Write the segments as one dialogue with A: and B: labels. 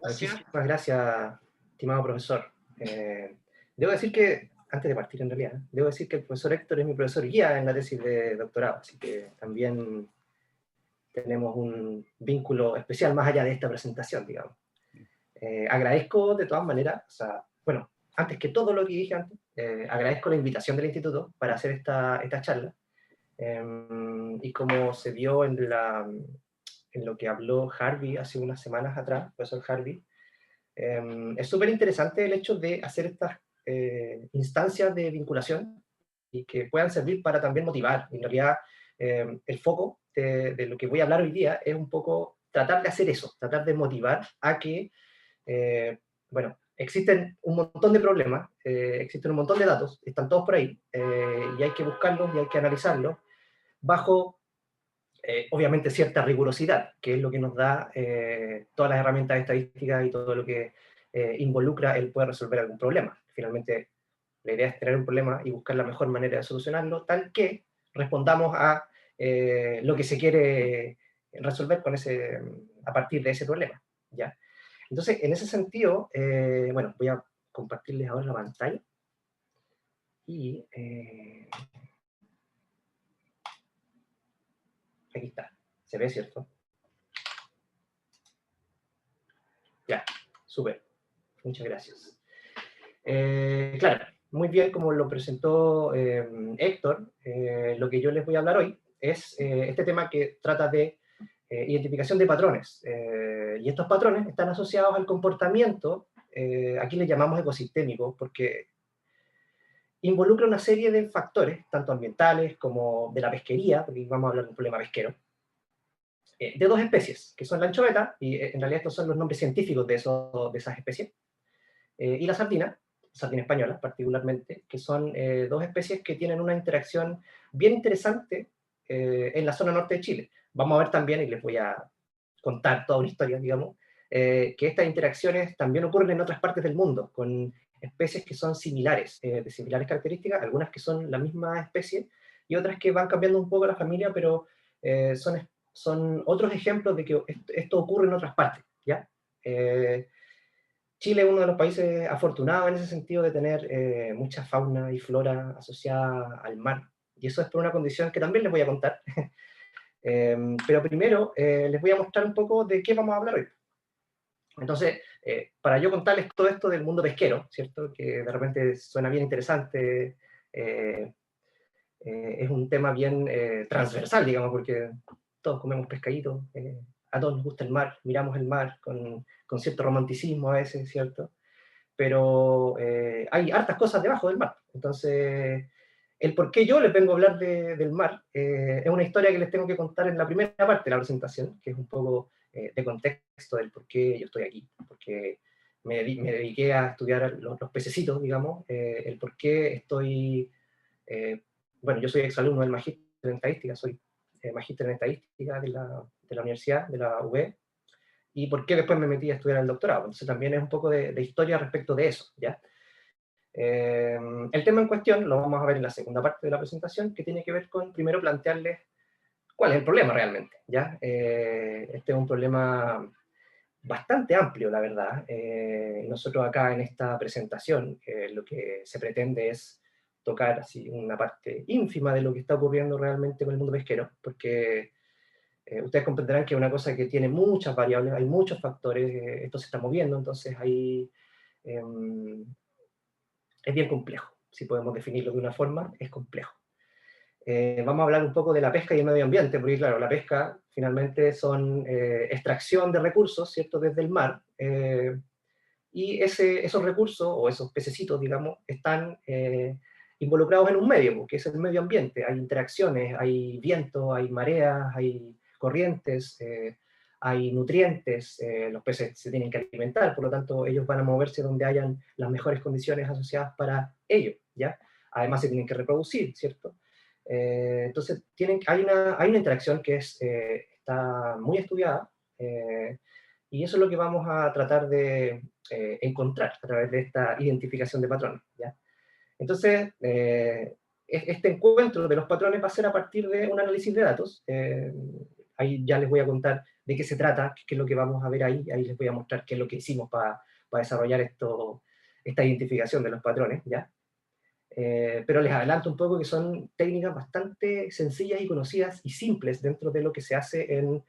A: Gracias.
B: Muchísimas gracias, estimado profesor. Debo decir que, antes de partir en realidad, debo decir que el profesor Héctor es mi profesor guía en la tesis de doctorado, así que también tenemos un vínculo especial más allá de esta presentación, digamos. Agradezco de todas maneras, o sea, bueno, antes que todo lo que dije antes, agradezco la invitación del instituto para hacer esta charla. Y como se vio en lo que habló Harvey hace unas semanas atrás, profesor Harvey, es súper interesante el hecho de hacer estas instancias de vinculación y que puedan servir para también motivar. En realidad, el foco de lo que voy a hablar hoy día es un poco tratar de hacer eso, tratar de motivar a que, bueno, existen un montón de problemas, existen un montón de datos, están todos por ahí, y hay que buscarlos y hay que analizarlos bajo obviamente cierta rigurosidad, que es lo que nos da todas las herramientas estadísticas y todo lo que involucra el poder resolver algún problema. Finalmente, la idea es tener un problema y buscar la mejor manera de solucionarlo, tal que respondamos a lo que se quiere resolver a partir de ese problema, ¿ya? Entonces, en ese sentido, bueno, voy a compartirles ahora la pantalla y aquí está, se ve, ¿cierto? Ya, súper. Muchas gracias. Claro, muy bien como lo presentó Héctor, lo que yo les voy a hablar hoy es este tema que trata de identificación de patrones. Y estos patrones están asociados al comportamiento, aquí le llamamos ecosistémico, porque involucra una serie de factores, tanto ambientales como de la pesquería, porque vamos a hablar de un problema pesquero, de dos especies, que son la anchoveta, y en realidad estos son los nombres científicos de esas especies, y la sardina española particularmente, que son dos especies que tienen una interacción bien interesante en la zona norte de Chile. Vamos a ver también, y les voy a contar toda una historia, digamos, que estas interacciones también ocurren en otras partes del mundo, con especies que son similares, de similares características, algunas que son la misma especie, y otras que van cambiando un poco la familia, pero son otros ejemplos de que esto ocurre en otras partes, ¿ya? Chile es uno de los países afortunados en ese sentido de tener mucha fauna y flora asociada al mar. Y eso es por una condición que también les voy a contar. Pero primero les voy a mostrar un poco de qué vamos a hablar hoy. Entonces, para yo contarles todo esto del mundo pesquero, ¿cierto? Que de repente suena bien interesante, es un tema bien transversal, digamos, porque todos comemos pescadito, a todos nos gusta el mar, miramos el mar con cierto romanticismo a veces, ¿cierto? Pero hay hartas cosas debajo del mar. Entonces, el por qué yo les vengo a hablar del mar es una historia que les tengo que contar en la primera parte de la presentación, que es un poco de contexto del por qué yo estoy aquí, porque me dediqué a estudiar los pececitos, digamos, el por qué estoy, eh, bueno, yo soy exalumno del magíster en estadística, soy magíster en estadística de la universidad, de la UB, y por qué después me metí a estudiar el doctorado. Entonces también es un poco de historia respecto de eso, ¿ya? El tema en cuestión lo vamos a ver en la segunda parte de la presentación, que tiene que ver con primero plantearles cuál es el problema realmente, ¿ya? Este es un problema bastante amplio, la verdad. Nosotros acá en esta presentación lo que se pretende es tocar así una parte ínfima de lo que está ocurriendo realmente con el mundo pesquero, porque ustedes comprenderán que es una cosa que tiene muchas variables, hay muchos factores, esto se está moviendo, entonces em, es bien complejo. Si podemos definirlo de una forma, es complejo. Vamos a hablar un poco de la pesca y el medio ambiente, porque claro, la pesca finalmente son extracción de recursos, ¿cierto?, desde el mar, y esos recursos, o esos pececitos, digamos, están involucrados en un medio, que es el medio ambiente. Hay interacciones, hay viento, hay mareas, hay corrientes, hay nutrientes, los peces se tienen que alimentar, por lo tanto ellos van a moverse donde hayan las mejores condiciones asociadas para ello, ¿ya? Además se tienen que reproducir, ¿cierto? Entonces hay una interacción que está muy estudiada, y eso es lo que vamos a tratar de encontrar a través de esta identificación de patrones, ¿ya? Entonces, este encuentro de los patrones va a ser a partir de un análisis de datos. Ahí ya les voy a contar de qué se trata, qué es lo que vamos a ver ahí. Ahí les voy a mostrar qué es lo que hicimos para desarrollar esta identificación de los patrones, ¿ya? Pero les adelanto un poco que son técnicas bastante sencillas y conocidas y simples dentro de lo que se hace en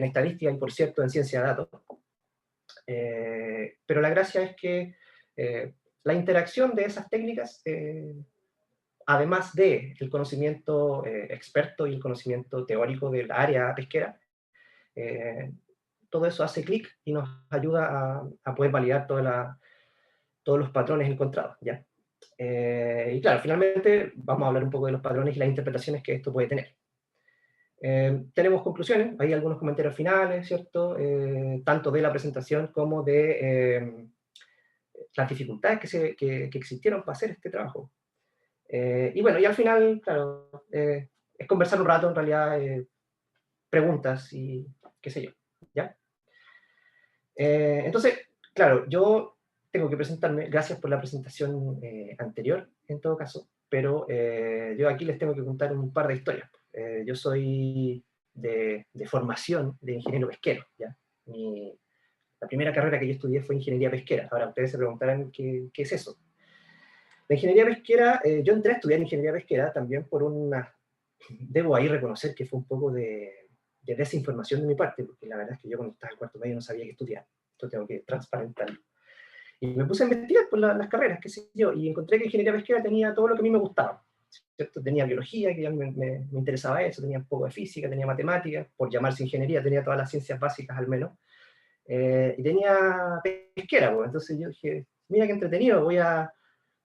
B: estadística y, por cierto, en ciencia de datos. Pero la gracia es que la interacción de esas técnicas, además del conocimiento experto y el conocimiento teórico del área pesquera, eh, todo eso hace clic y nos ayuda a poder validar todos los patrones encontrados, ¿ya? Y claro, finalmente vamos a hablar un poco de los patrones y las interpretaciones que esto puede tener. Tenemos conclusiones, hay algunos comentarios finales, ¿cierto? Tanto de la presentación como de las dificultades que existieron para hacer este trabajo. Y bueno, y al final, claro, es conversar un rato, en realidad, preguntas y qué sé yo, ¿ya? Entonces, claro, yo tengo que presentarme, gracias por la presentación anterior, en todo caso, pero yo aquí les tengo que contar un par de historias. Yo soy de formación de ingeniero pesquero, ¿ya? La primera carrera que yo estudié fue ingeniería pesquera. Ahora ustedes se preguntarán qué es eso. La ingeniería pesquera, yo entré a estudiar ingeniería pesquera también por debo ahí reconocer que fue un poco de desinformación de mi parte, porque la verdad es que yo cuando estaba en cuarto medio no sabía qué estudiar. Esto tengo que transparentarlo. Y me puse a investigar por las carreras, qué sé yo, y encontré que ingeniería pesquera tenía todo lo que a mí me gustaba, ¿cierto? Tenía biología, que ya me interesaba eso, tenía un poco de física, tenía matemáticas, por llamarse ingeniería, tenía todas las ciencias básicas al menos, y tenía pesquera, pues. Entonces yo dije, mira qué entretenido,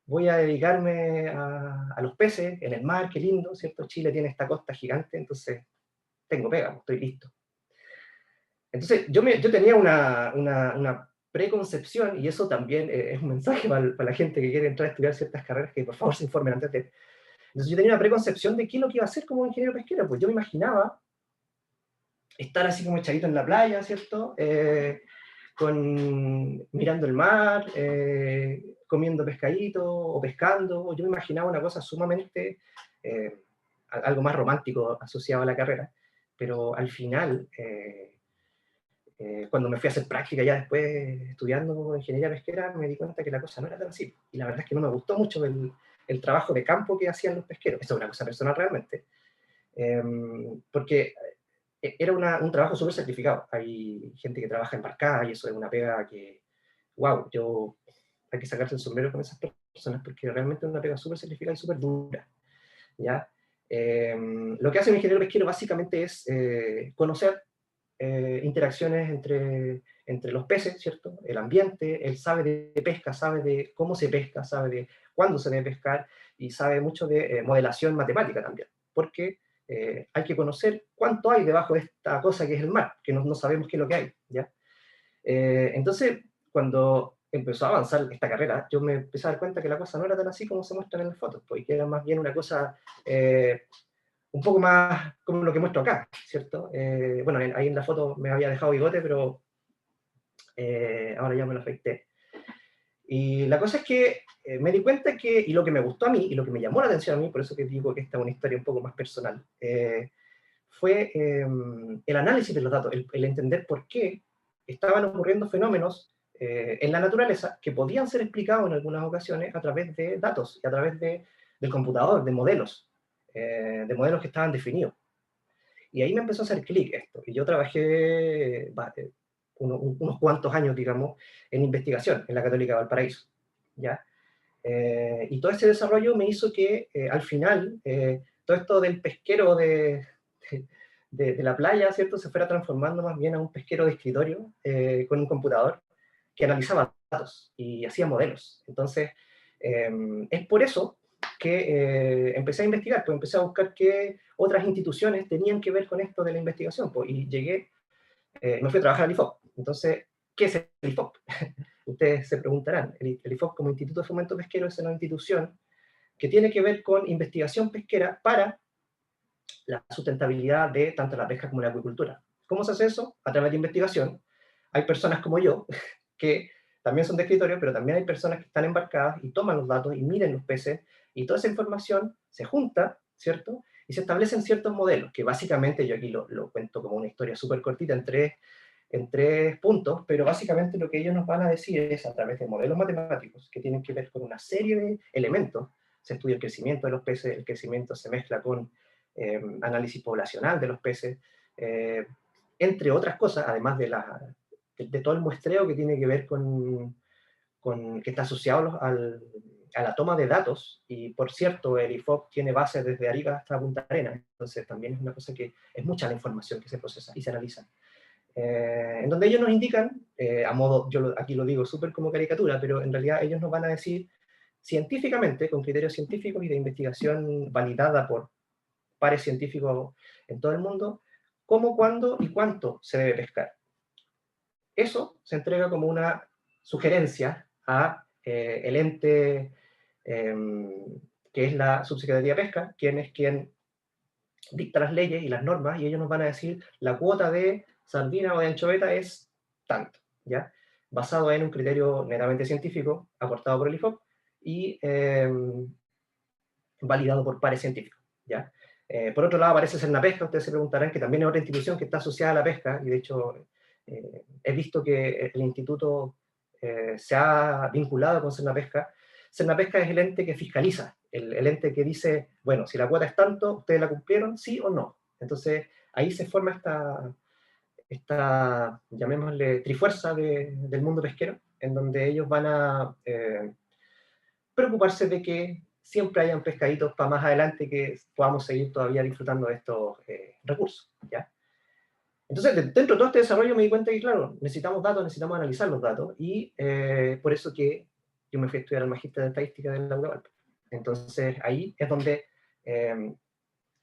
B: voy a dedicarme a los peces en el mar, qué lindo, ¿cierto? Chile tiene esta costa gigante, entonces tengo pega, estoy listo. Entonces yo tenía una preconcepción, y eso también es un mensaje para la gente que quiere entrar a estudiar ciertas carreras, que por favor se informen antes de... Entonces yo tenía una preconcepción de qué es lo que iba a hacer como ingeniero pesquero, pues yo me imaginaba estar así como echadito en la playa, ¿cierto? Mirando el mar, comiendo pescadito o pescando. Yo me imaginaba una cosa sumamente, algo más romántico asociado a la carrera, pero al final, cuando me fui a hacer práctica ya después estudiando ingeniería pesquera, me di cuenta que la cosa no era tan así. Y la verdad es que no me gustó mucho el trabajo de campo que hacían los pesqueros. Esto es una cosa personal realmente. Porque era un trabajo súper sacrificado. Hay gente que trabaja embarcada y eso es una pega que, wow, hay que sacarse el sombrero con esas personas porque realmente es una pega súper sacrificada y súper dura, ¿ya? Lo que hace un ingeniero pesquero básicamente es conocer interacciones entre los peces, ¿cierto? El ambiente, él sabe de pesca, sabe de cómo se pesca, sabe de cuándo se debe pescar y sabe mucho de modelación matemática también, porque hay que conocer cuánto hay debajo de esta cosa que es el mar, que no sabemos qué es lo que hay, ¿ya? Entonces, cuando empezó a avanzar esta carrera, yo me empecé a dar cuenta que la cosa no era tan así como se muestra en las fotos, porque era más bien una cosa un poco más como lo que muestro acá, ¿cierto? Bueno, ahí en la foto me había dejado bigote, pero ahora ya me lo afeité. Y la cosa es que me di cuenta que, y lo que me gustó a mí, y lo que me llamó la atención a mí, por eso que digo que esta es una historia un poco más personal, fue el análisis de los datos, el entender por qué estaban ocurriendo fenómenos en la naturaleza que podían ser explicados en algunas ocasiones a través de datos y a través del computador, de modelos que estaban definidos. Y ahí me empezó a hacer clic esto. Y yo trabajé unos cuantos años, digamos, en investigación en la Católica de Valparaíso, ¿ya? Y todo ese desarrollo me hizo que al final todo esto del pesquero de la playa, ¿cierto? Se fuera transformando más bien a un pesquero de escritorio con un computador que analizaba datos y hacía modelos. Entonces, es por eso que empecé a investigar, pues empecé a buscar qué otras instituciones tenían que ver con esto de la investigación, pues, y me fui a trabajar al IFOP. Entonces, ¿qué es el IFOP? Ustedes se preguntarán, el IFOP como Instituto de Fomento Pesquero es una institución que tiene que ver con investigación pesquera para la sustentabilidad de tanto la pesca como la acuicultura. ¿Cómo se hace eso? A través de investigación. Hay personas como yo que también son de escritorio, pero también hay personas que están embarcadas y toman los datos y miden los peces y toda esa información se junta, ¿cierto? Y se establecen ciertos modelos, que básicamente, yo aquí lo cuento como una historia súper cortita en tres puntos, pero básicamente lo que ellos nos van a decir es a través de modelos matemáticos que tienen que ver con una serie de elementos. Se estudia el crecimiento de los peces, el crecimiento se mezcla con análisis poblacional de los peces, entre otras cosas, además de todo el muestreo que tiene que ver que está asociado a la toma de datos, y por cierto, el IFOP tiene bases desde Arica hasta Punta Arenas, entonces también es una cosa que es mucha la información que se procesa y se analiza. En donde ellos nos indican, a modo, aquí lo digo súper como caricatura, pero en realidad ellos nos van a decir científicamente, con criterios científicos y de investigación validada por pares científicos en todo el mundo, cómo, cuándo y cuánto se debe pescar. Eso se entrega como una sugerencia a el ente que es la Subsecretaría de Pesca, quien es quien dicta las leyes y las normas, y ellos nos van a decir la cuota de sardina o de anchoveta es tanto, ¿ya? Basado en un criterio netamente científico, aportado por el IFOP, y validado por pares científicos, ¿ya? Por otro lado aparece Cernapesca, ustedes se preguntarán, que también es otra institución que está asociada a la pesca, y de hecho he visto que el instituto se ha vinculado con Cernapesca. Cernapesca es el ente que fiscaliza, el ente que dice, bueno, si la cuota es tanto, ¿ustedes la cumplieron, sí o no? Entonces ahí se forma esta llamémosle, trifuerza del mundo pesquero, en donde ellos van a preocuparse de que siempre hayan pescaditos para más adelante, que podamos seguir todavía disfrutando de estos recursos, ¿ya? Entonces, dentro de todo este desarrollo me di cuenta que, claro, necesitamos datos, necesitamos analizar los datos, y por eso que yo me fui a estudiar al Magíster de Estadística de la UDEVALPO. Entonces, ahí es donde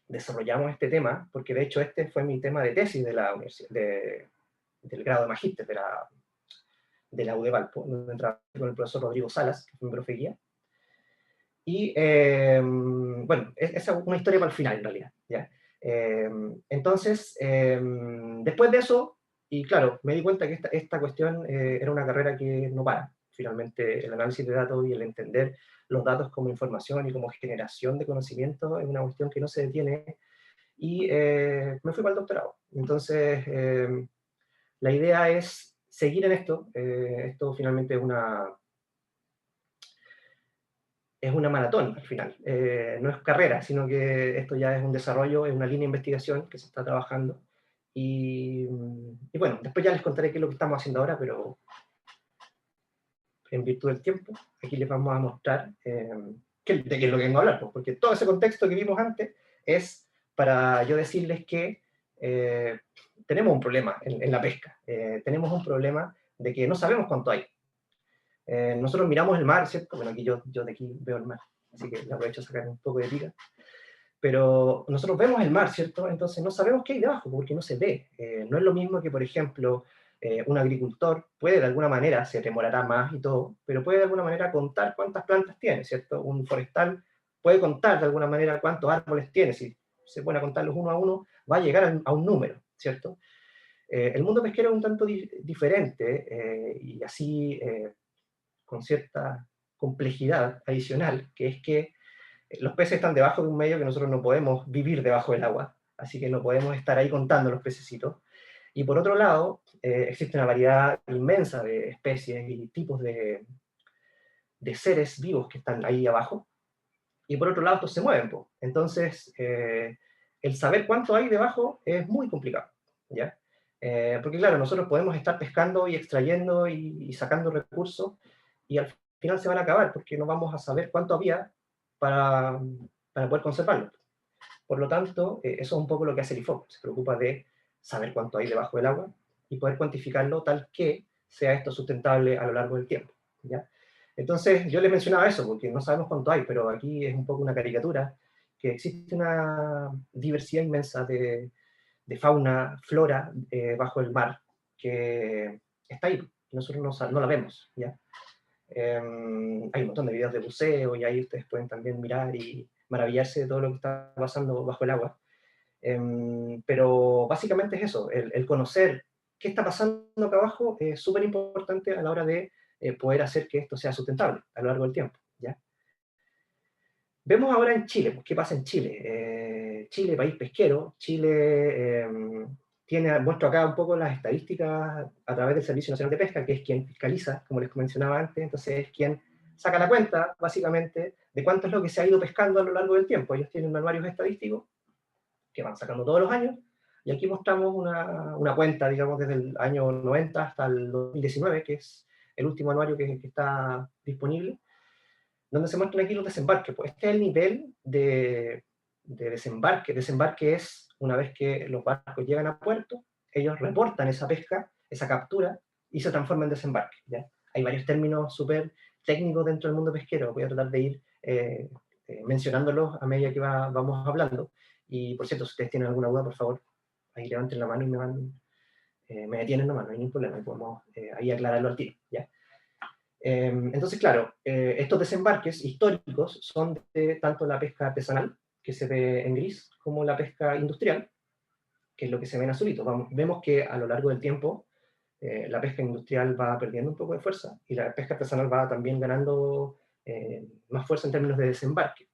B: desarrollamos este tema, porque de hecho este fue mi tema de tesis de la universidad, del grado de Magíster de la UDEVALPO, donde trabajé con el profesor Rodrigo Salas, que fue mi profe guía. Y bueno, esa es una historia para el final en realidad, ¿ya? Entonces, después de eso, y claro, me di cuenta que esta cuestión era una carrera que no para. Finalmente, el análisis de datos y el entender los datos como información y como generación de conocimiento es una cuestión que no se detiene, y me fui para el doctorado. Entonces, la idea es seguir en esto. Esto finalmente es una maratón al final, no es carrera, sino que esto ya es un desarrollo, es una línea de investigación que se está trabajando, y bueno, después ya les contaré qué es lo que estamos haciendo ahora, pero en virtud del tiempo, aquí les vamos a mostrar de qué es lo que vengo a hablar, pues, porque todo ese contexto que vimos antes es para yo decirles que tenemos un problema en la pesca, tenemos un problema de que no sabemos cuánto hay. Nosotros miramos el mar, ¿cierto? Bueno, aquí yo de aquí veo el mar, así que le aprovecho a sacar un poco de pica. Pero nosotros vemos el mar, ¿cierto? Entonces no sabemos qué hay debajo, porque no se ve. No es lo mismo que, por ejemplo, un agricultor puede de alguna manera, se demorará más y todo, pero puede de alguna manera contar cuántas plantas tiene, ¿cierto? Un forestal puede contar de alguna manera cuántos árboles tiene. Si se pone a contarlos uno a uno, va a llegar a un número, ¿cierto? El mundo pesquero es un tanto diferente, y así con cierta complejidad adicional, que es que los peces están debajo de un medio que nosotros no podemos vivir debajo del agua, así que no podemos estar ahí contando los pececitos. Y por otro lado, existe una variedad inmensa de especies y tipos de seres vivos que están ahí abajo, y por otro lado estos se mueven, po. Entonces, el saber cuánto hay debajo es muy complicado, ¿ya? Porque claro, nosotros podemos estar pescando y extrayendo y sacando recursos, y al final se van a acabar, porque no vamos a saber cuánto había para, para poder conservarlo. Por lo tanto, eso es un poco lo que hace el IFOP, se preocupa de saber cuánto hay debajo del agua y poder cuantificarlo tal que sea esto sustentable a lo largo del tiempo, ¿ya? Entonces, yo les mencionaba eso, porque no sabemos cuánto hay, pero aquí es un poco una caricatura, que existe una diversidad inmensa de fauna, flora, bajo el mar, que está ahí, y nosotros no la vemos, ¿ya? Hay un montón de videos de buceo, y ahí ustedes pueden también mirar y maravillarse de todo lo que está pasando bajo el agua. Pero básicamente es eso, el conocer qué está pasando acá abajo es súper importante a la hora de poder hacer que esto sea sustentable a lo largo del tiempo, ¿ya? Vemos ahora en Chile, pues, ¿qué pasa en Chile? Chile, país pesquero, Chile muestro acá un poco las estadísticas a través del Servicio Nacional de Pesca, que es quien fiscaliza, como les mencionaba antes, entonces es quien saca la cuenta, básicamente, de cuánto es lo que se ha ido pescando a lo largo del tiempo. Ellos tienen anuarios estadísticos que van sacando todos los años, y aquí mostramos una cuenta, digamos, desde el año 90 hasta el 2019, que es el último anuario que está disponible, donde se muestran aquí los desembarques. Pues este es el nivel de desembarque. Desembarque es una vez que los barcos llegan a puerto, ellos reportan esa pesca, esa captura, y se transforma en desembarque, ¿ya? Hay varios términos súper técnicos dentro del mundo pesquero, voy a tratar de ir mencionándolos a medida que vamos hablando. Y por cierto, si ustedes tienen alguna duda, por favor, ahí levanten la mano y me detienen nomás, no hay ningún problema, y podemos ahí aclararlo al tiro, ¿ya? Entonces, claro, estos desembarques históricos son de tanto la pesca artesanal, que se ve en gris, como la pesca industrial, que es lo que se ve en azulito. Vemos que a lo largo del tiempo la pesca industrial va perdiendo un poco de fuerza y la pesca artesanal va también ganando más fuerza en términos de desembarque.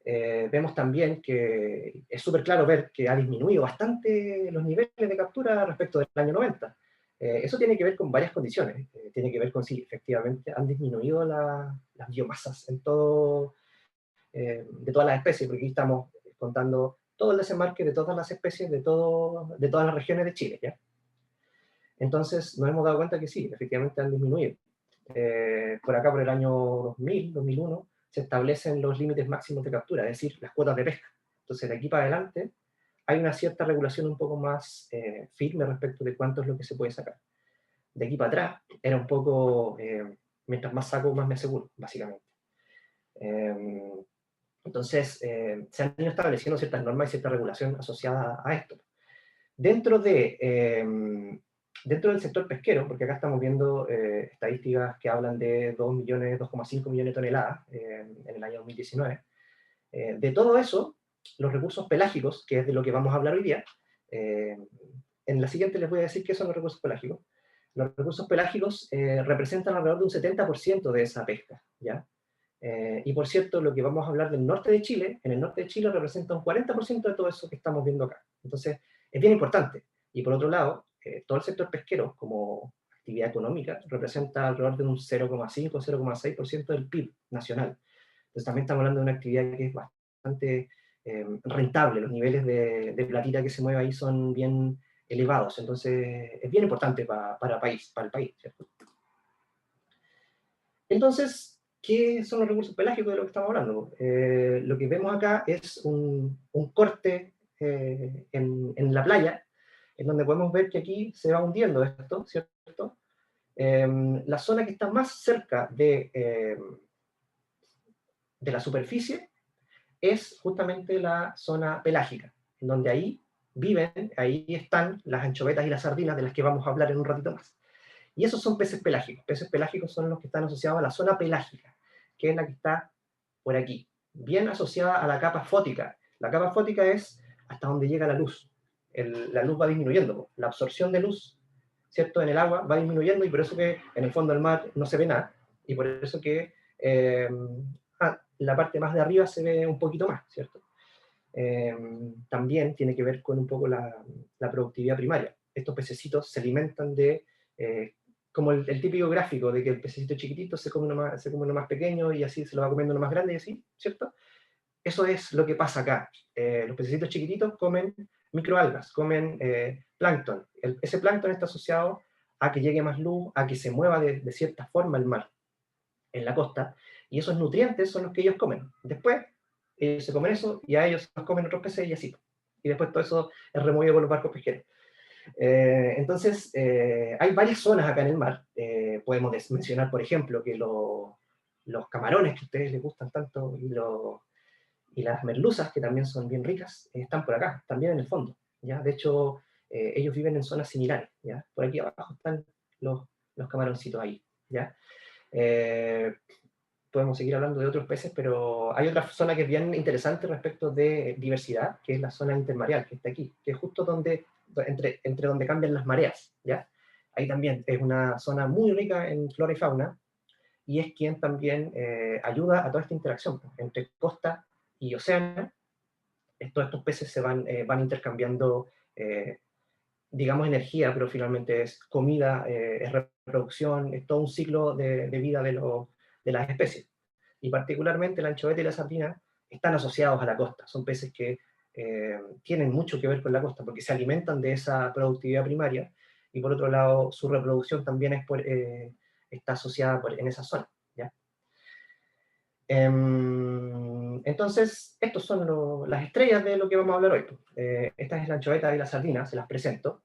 B: Vemos también que es súper claro ver que ha disminuido bastante los niveles de captura respecto del año 90. Eso tiene que ver con varias condiciones. Tiene que ver con si efectivamente han disminuido las biomasas en todo, de todas las especies, porque aquí estamos contando todo el desembarque de todas las especies de todas las regiones de Chile, ¿ya? Entonces nos hemos dado cuenta que sí, efectivamente han disminuido. Por acá, por el año 2000, 2001, se establecen los límites máximos de captura, es decir, las cuotas de pesca. Entonces, de aquí para adelante, hay una cierta regulación un poco más firme respecto de cuánto es lo que se puede sacar. De aquí para atrás, era un poco, mientras más saco, más me aseguro, básicamente. Entonces, se han ido estableciendo ciertas normas y cierta regulación asociada a esto. Dentro del sector pesquero, porque acá estamos viendo estadísticas que hablan de 2,5 millones de toneladas en el año 2019, de todo eso, los recursos pelágicos, que es de lo que vamos a hablar hoy día, en la siguiente les voy a decir qué son los recursos pelágicos. Los recursos pelágicos representan alrededor de un 70% de esa pesca, ¿ya? Y por cierto, lo que vamos a hablar del norte de Chile, en el norte de Chile representa un 40% de todo eso que estamos viendo acá. Entonces, es bien importante. Y por otro lado, todo el sector pesquero como actividad económica representa alrededor de un 0,5-0,6% del PIB nacional. Entonces también estamos hablando de una actividad que es bastante rentable. Los niveles de platita que se mueve ahí son bien elevados. Entonces es bien importante para el país, ¿cierto? Entonces, ¿qué son los recursos pelágicos de lo que estamos hablando? Lo que vemos acá es un corte en la playa, en donde podemos ver que aquí se va hundiendo esto, ¿cierto? La zona que está más cerca de la superficie es justamente la zona pelágica, en donde ahí viven, ahí están las anchovetas y las sardinas, de las que vamos a hablar en un ratito más. Y esos son peces pelágicos. Peces pelágicos son los que están asociados a la zona pelágica, que es la que está por aquí, bien asociada a la capa fótica. La capa fótica es hasta donde llega la luz. La luz va disminuyendo, la absorción de luz, ¿cierto?, en el agua va disminuyendo, y por eso que en el fondo del mar no se ve nada, y por eso que la parte más de arriba se ve un poquito más, ¿cierto? También tiene que ver con un poco la productividad primaria. Estos pececitos se alimentan de, como el típico gráfico de que el pececito chiquitito se come uno más pequeño y así se lo va comiendo uno más grande y así, ¿cierto? Eso es lo que pasa acá. Los pececitos chiquititos comen microalgas, comen plancton. Ese plancton está asociado a que llegue más luz, a que se mueva de cierta forma el mar en la costa, y esos nutrientes son los que ellos comen. Después, ellos se comen eso, y a ellos los comen otros peces y así. Y después todo eso es removido por los barcos pesqueros. Entonces, hay varias zonas acá en el mar. Podemos mencionar, por ejemplo, que los camarones que a ustedes les gustan tanto y las merluzas, que también son bien ricas, están por acá, también en el fondo, ¿ya? De hecho, ellos viven en zonas similares, ¿ya? Por aquí abajo están los camaroncitos ahí, ¿ya? Podemos seguir hablando de otros peces, pero hay otra zona que es bien interesante respecto de diversidad, que es la zona intermareal, que está aquí, que es justo entre donde cambian las mareas, ¿ya? Ahí también es una zona muy rica en flora y fauna, y es quien también ayuda a toda esta interacción entre costa y océano. Todos estos peces van intercambiando, digamos, energía, pero finalmente es comida, es reproducción, es todo un ciclo de vida de las especies. Y particularmente la anchoveta y la sardina están asociados a la costa. Son peces que tienen mucho que ver con la costa, porque se alimentan de esa productividad primaria, y por otro lado, su reproducción también está asociada en esa zona, ¿ya? Entonces, estos son las estrellas de lo que vamos a hablar hoy. Esta es la anchoveta y la sardina, se las presento.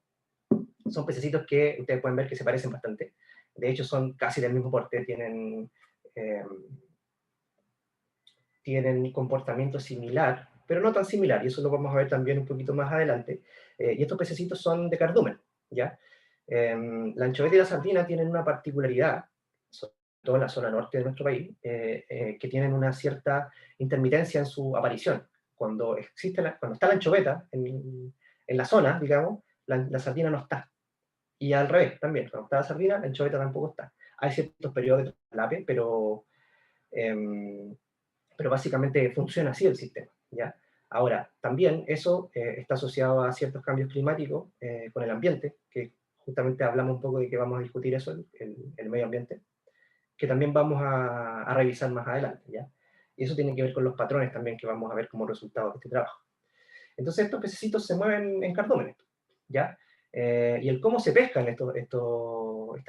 B: Son pececitos que ustedes pueden ver que se parecen bastante. De hecho, son casi del mismo porte, tienen un comportamiento similar, pero no tan similar, y eso lo vamos a ver también un poquito más adelante. Y estos pececitos son de cardumen, ¿ya? La anchoveta y la sardina tienen una particularidad, sobre todo en la zona norte de nuestro país, que tienen una cierta intermitencia en su aparición. Cuando está la anchoveta en la zona, digamos, la sardina no está. Y al revés también, cuando está la sardina, la anchoveta tampoco está. Hay ciertos periodos de traslape, pero básicamente funciona así el sistema, ¿ya? Ahora, también eso está asociado a ciertos cambios climáticos con el ambiente, que justamente hablamos un poco de que vamos a discutir eso, el medio ambiente, que también vamos a revisar más adelante, ¿ya? Y eso tiene que ver con los patrones también que vamos a ver como resultado de este trabajo. Entonces estos pececitos se mueven en cardúmenes, ¿ya? Y el cómo se pescan esta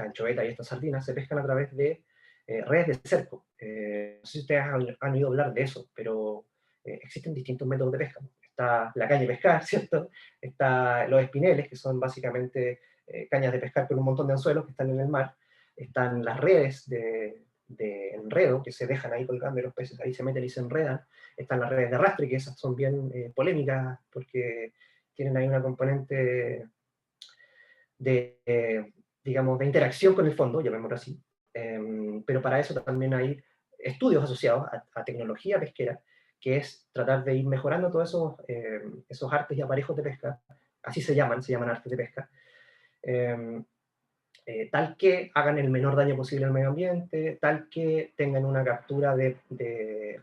B: anchoveta y estas sardinas, se pescan a través de redes de cerco. No sé si ustedes han oído hablar de eso, pero existen distintos métodos de pesca. Está la caña de pescar, ¿cierto? Está los espineles, que son básicamente cañas de pescar con un montón de anzuelos que están en el mar. Están las redes de enredo que se dejan ahí colgando y los peces ahí se meten y se enredan. Están las redes de arrastre, que esas son bien polémicas porque tienen ahí una componente digamos, de interacción con el fondo, llamémoslo así. Pero para eso también hay estudios asociados a tecnología pesquera, que es tratar de ir mejorando todos esos artes y aparejos de pesca, así se llaman artes de pesca, tal que hagan el menor daño posible al medio ambiente, tal que tengan una captura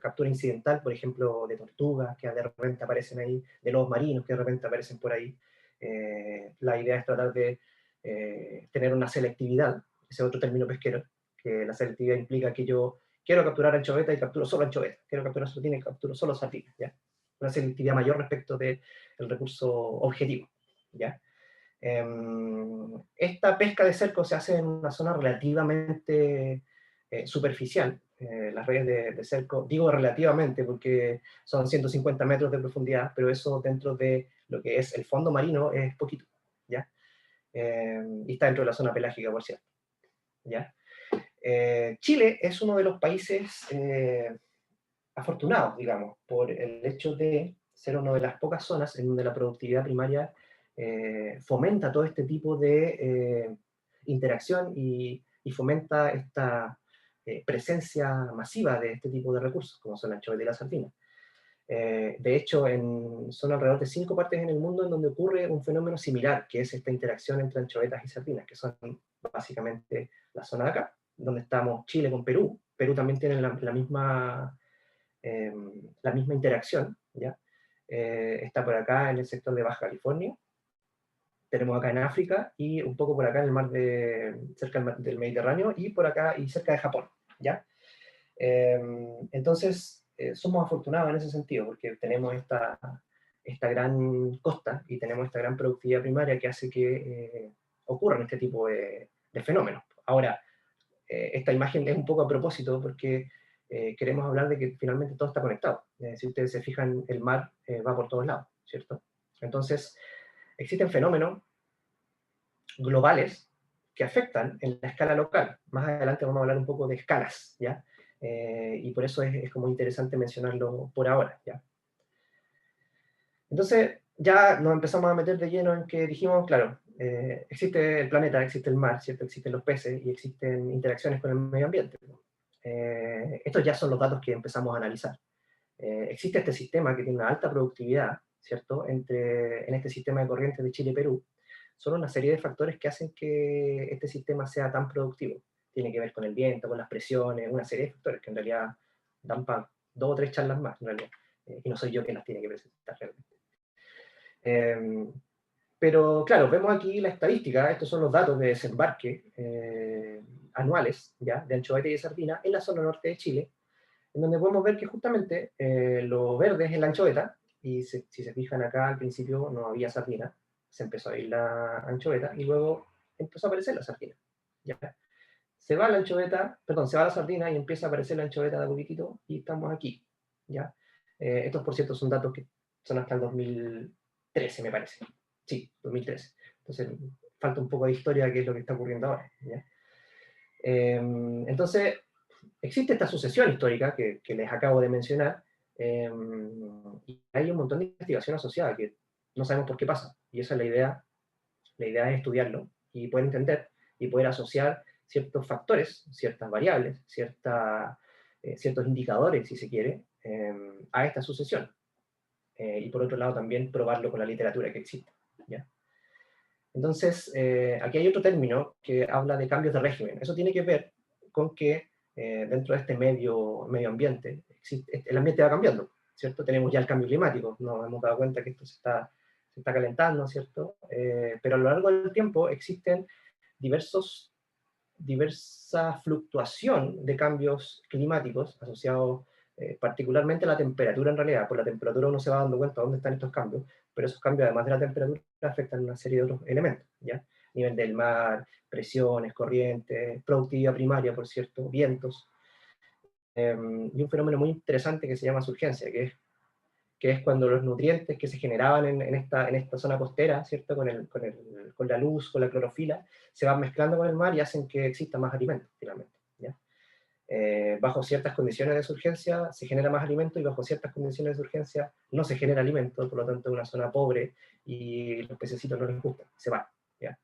B: captura incidental, por ejemplo, de tortugas que de repente aparecen ahí, de lobos marinos que de repente aparecen por ahí. La idea es tratar de tener una selectividad, ese es otro término pesquero, que la selectividad implica que yo quiero capturar anchoveta y capturo solo anchoveta, quiero capturar sardina y capturo solo sardina, ¿ya? Una selectividad mayor respecto del recurso objetivo, ¿ya? Esta pesca de cerco se hace en una zona relativamente superficial. Las redes de cerco, digo relativamente porque son 150 metros de profundidad, pero eso dentro de lo que es el fondo marino es poquito, ¿ya? Y está dentro de la zona pelágica, por cierto, ¿ya? Chile es uno de los países afortunados, digamos, por el hecho de ser una de las pocas zonas en donde la productividad primaria fomenta todo este tipo de interacción y fomenta esta presencia masiva de este tipo de recursos, como son la anchoveta y la sardina. De hecho, son alrededor de 5 partes en el mundo en donde ocurre un fenómeno similar, que es esta interacción entre anchovetas y sardinas, que son básicamente la zona de acá, donde estamos Chile con Perú. Perú también tiene la misma interacción, ¿ya? Está por acá en el sector de Baja California, tenemos acá en África y un poco por acá en el mar cerca del Mediterráneo y por acá y cerca de Japón, ¿ya? Entonces, somos afortunados en ese sentido porque tenemos esta gran costa y tenemos esta gran productividad primaria que hace que ocurran este tipo de fenómenos. Ahora, esta imagen es un poco a propósito porque queremos hablar de que finalmente todo está conectado. Si ustedes se fijan, el mar va por todos lados, ¿cierto? Entonces, existen fenómenos globales que afectan en la escala local. Más adelante vamos a hablar un poco de escalas, ¿ya? Y por eso es como interesante mencionarlo por ahora, ¿ya? Entonces, ya nos empezamos a meter de lleno en que dijimos, claro, existe el planeta, existe el mar, ¿cierto? Existen los peces y existen interacciones con el medio ambiente. Estos ya son los datos que empezamos a analizar. Existe este sistema que tiene una alta productividad, ¿cierto? En este sistema de corrientes de Chile y Perú. Son una serie de factores que hacen que este sistema sea tan productivo. tiene que ver con el viento, con las presiones, una serie de factores que en realidad dan para 2 o 3 charlas más, en realidad, y no soy yo quien las tiene que presentar realmente. Pero claro, vemos aquí la estadística, estos son los datos de desembarque anuales, ¿ya?, de anchoveta y de sardina en la zona norte de Chile, en donde podemos ver que justamente lo verde es la anchoveta, y si se fijan acá al principio no había sardina, se empezó a ir la anchoveta y luego empezó a aparecer la sardina, ¿ya? Se va la anchoveta, perdón, se va la sardina y empieza a aparecer la anchoveta de a poquitito y estamos aquí, ¿ya? Estos, por cierto, son datos que son hasta el 2013, me parece. Sí, 2013. Entonces, falta un poco de historia de qué es lo que está ocurriendo ahora, ¿ya? Entonces, existe esta sucesión histórica que les acabo de mencionar, y hay un montón de investigación asociada que no sabemos por qué pasa, y esa es la idea. La idea es estudiarlo y poder entender y poder asociar ciertos factores, ciertas variables, ciertos indicadores, si se quiere, a esta sucesión. Y por otro lado también probarlo con la literatura que existe, ¿ya? Entonces, aquí hay otro término que habla de cambios de régimen. Eso tiene que ver con que dentro de este medio ambiente, el ambiente va cambiando, ¿cierto? Tenemos ya el cambio climático, nos hemos dado cuenta que esto se está calentando, ¿cierto? Pero a lo largo del tiempo existen diversa fluctuación de cambios climáticos asociados particularmente a la temperatura en realidad. Por la temperatura uno se va dando cuenta de dónde están estos cambios, pero esos cambios, además de la temperatura, afectan una serie de otros elementos, ¿ya? Nivel del mar, presiones, corrientes, productividad primaria, por cierto, vientos, y un fenómeno muy interesante que se llama surgencia, que es cuando los nutrientes que se generaban en esta zona costera, ¿cierto? Con la luz, con la clorofila, se van mezclando con el mar y hacen que exista más alimento, finalmente, ¿ya? Bajo ciertas condiciones de surgencia se genera más alimento y bajo ciertas condiciones de urgencia no se genera alimento, por lo tanto es una zona pobre y los pececitos no les gusta, se van, ¿ya?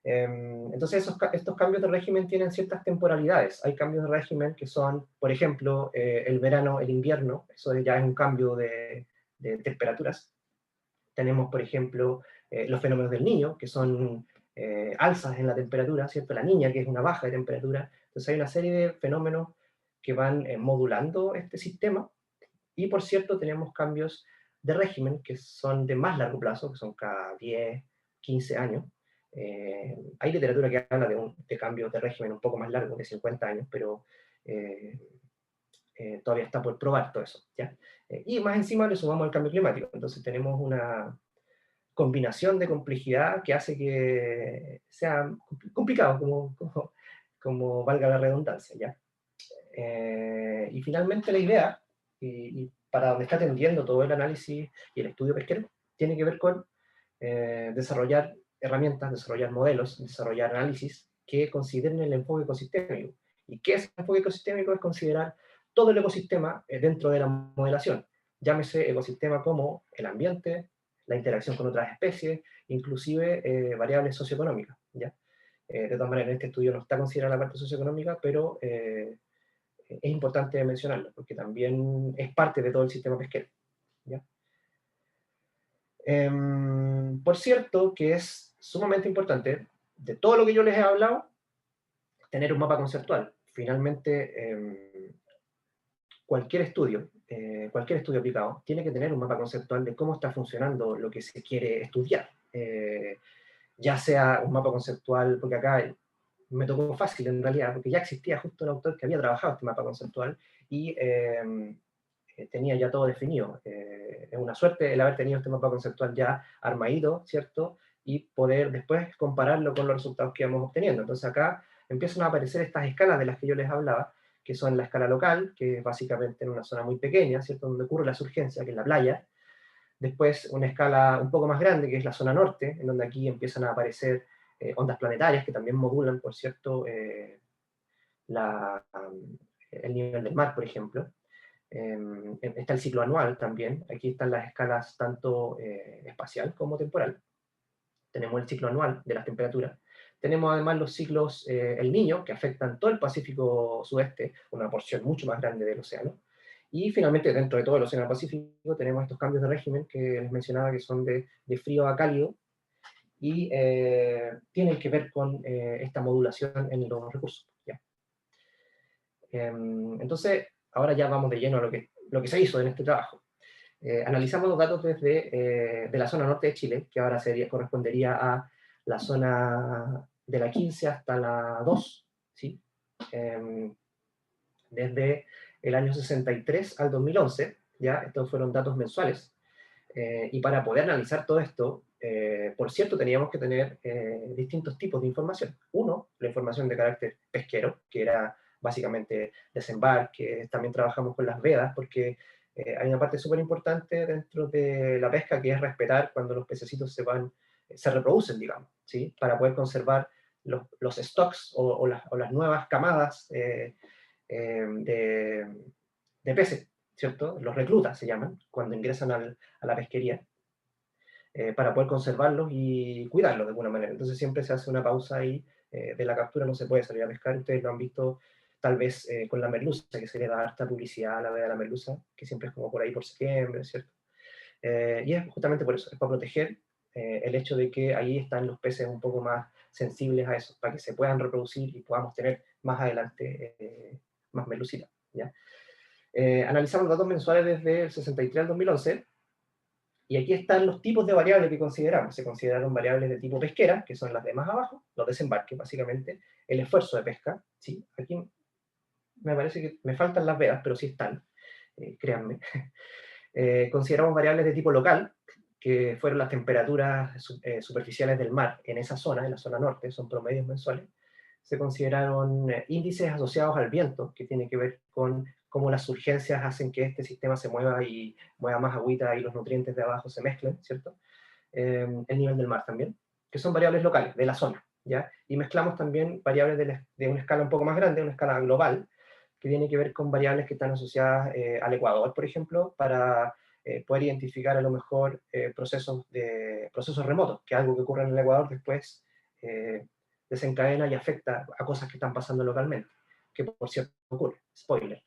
B: Entonces estos cambios de régimen tienen ciertas temporalidades. Hay cambios de régimen que son, por ejemplo, el verano, el invierno, eso ya es un cambio de temperaturas. Tenemos, por ejemplo, los fenómenos del niño, que son alzas en la temperatura, ¿cierto? La niña, que es una baja de temperatura. Entonces hay una serie de fenómenos que van modulando este sistema. Y, por cierto, tenemos cambios de régimen que son de más largo plazo, que son cada 10, 15 años. Hay literatura que habla de cambios de régimen un poco más largos, de 50 años, pero todavía está por probar todo eso, ¿ya? Y más encima le sumamos el cambio climático. Entonces tenemos una combinación de complejidad que hace que sea complicado, como valga la redundancia, ¿ya? Y finalmente la idea, y para donde está tendiendo todo el análisis y el estudio pesquero, tiene que ver con desarrollar herramientas, desarrollar modelos, desarrollar análisis que consideren el enfoque ecosistémico. ¿Y qué es el enfoque ecosistémico? Es considerar todo el ecosistema dentro de la modelación. Llámese ecosistema como el ambiente, la interacción con otras especies, inclusive variables socioeconómicas, ¿ya? De todas maneras, en este estudio no está considerada la parte socioeconómica, pero es importante mencionarlo, porque también es parte de todo el sistema pesquero, ¿ya? Por cierto, que es sumamente importante, de todo lo que yo les he hablado, tener un mapa conceptual. Finalmente, cualquier estudio aplicado, tiene que tener un mapa conceptual de cómo está funcionando lo que se quiere estudiar. Ya sea un mapa conceptual, porque acá me tocó fácil en realidad, porque ya existía justo un autor que había trabajado este mapa conceptual y tenía ya todo definido. Es una suerte el haber tenido este mapa conceptual ya armadito, ¿cierto? Y poder después compararlo con los resultados que íbamos obteniendo. Entonces acá empiezan a aparecer estas escalas de las que yo les hablaba, que son la escala local, que es básicamente en una zona muy pequeña, ¿cierto? Donde ocurre la surgencia, que es la playa. Después una escala un poco más grande, que es la zona norte, en donde aquí empiezan a aparecer ondas planetarias, que también modulan, por cierto, el nivel del mar, por ejemplo. Está el ciclo anual también. Aquí están las escalas tanto espacial como temporal. Tenemos el ciclo anual de las temperaturas. Tenemos además los ciclos El Niño, que afectan todo el Pacífico Sudeste, una porción mucho más grande del océano. Y finalmente, dentro de todo el océano Pacífico, tenemos estos cambios de régimen que les mencionaba, que son de frío a cálido, y tienen que ver con esta modulación en los recursos, ¿ya? Entonces, ahora ya vamos de lleno a lo que se hizo en este trabajo. Analizamos los datos desde de la zona norte de Chile, que ahora correspondería a la zona de la 15 hasta la 2, ¿sí? Desde el año 63 al 2011, ¿ya? Estos fueron datos mensuales. Y para poder analizar todo esto, por cierto, teníamos que tener distintos tipos de información. Uno, la información de carácter pesquero, que era básicamente desembarque. También trabajamos con las vedas, porque hay una parte súper importante dentro de la pesca, que es respetar cuando los pececitos se reproducen, digamos, ¿sí? Para poder conservar los stocks o las nuevas camadas de peces, ¿cierto? Los reclutas se llaman, cuando ingresan a la pesquería, para poder conservarlos y cuidarlos de alguna manera. Entonces siempre se hace una pausa ahí, de la captura no se puede salir a pescar. Ustedes lo han visto tal vez con la merluza, que se le da harta publicidad a la veda de la merluza, que siempre es como por ahí por septiembre, ¿cierto? Y es justamente por eso, es para proteger el hecho de que ahí están los peces un poco más sensibles a eso, para que se puedan reproducir y podamos tener más adelante más merlucita, ¿ya? Analizamos datos mensuales desde el 63 al 2011, y aquí están los tipos de variables que consideramos. Se consideraron variables de tipo pesquera, que son las de más abajo, los desembarques, básicamente, el esfuerzo de pesca, ¿sí? Aquí me parece que me faltan las vedas, pero sí están, créanme. Consideramos variables de tipo local, que fueron las temperaturas superficiales del mar en esa zona, en la zona norte, son promedios mensuales. Se consideraron índices asociados al viento, que tiene que ver con cómo las surgencias hacen que este sistema se mueva y mueva más agüita y los nutrientes de abajo se mezclen, ¿cierto? El nivel del mar también, que son variables locales, de la zona, ¿ya? Y mezclamos también variables de una escala un poco más grande, una escala global, que tiene que ver con variables que están asociadas al Ecuador, por ejemplo, para poder identificar a lo mejor procesos remotos, que algo que ocurre en el Ecuador después desencadena y afecta a cosas que están pasando localmente, que por cierto ocurre, spoiler.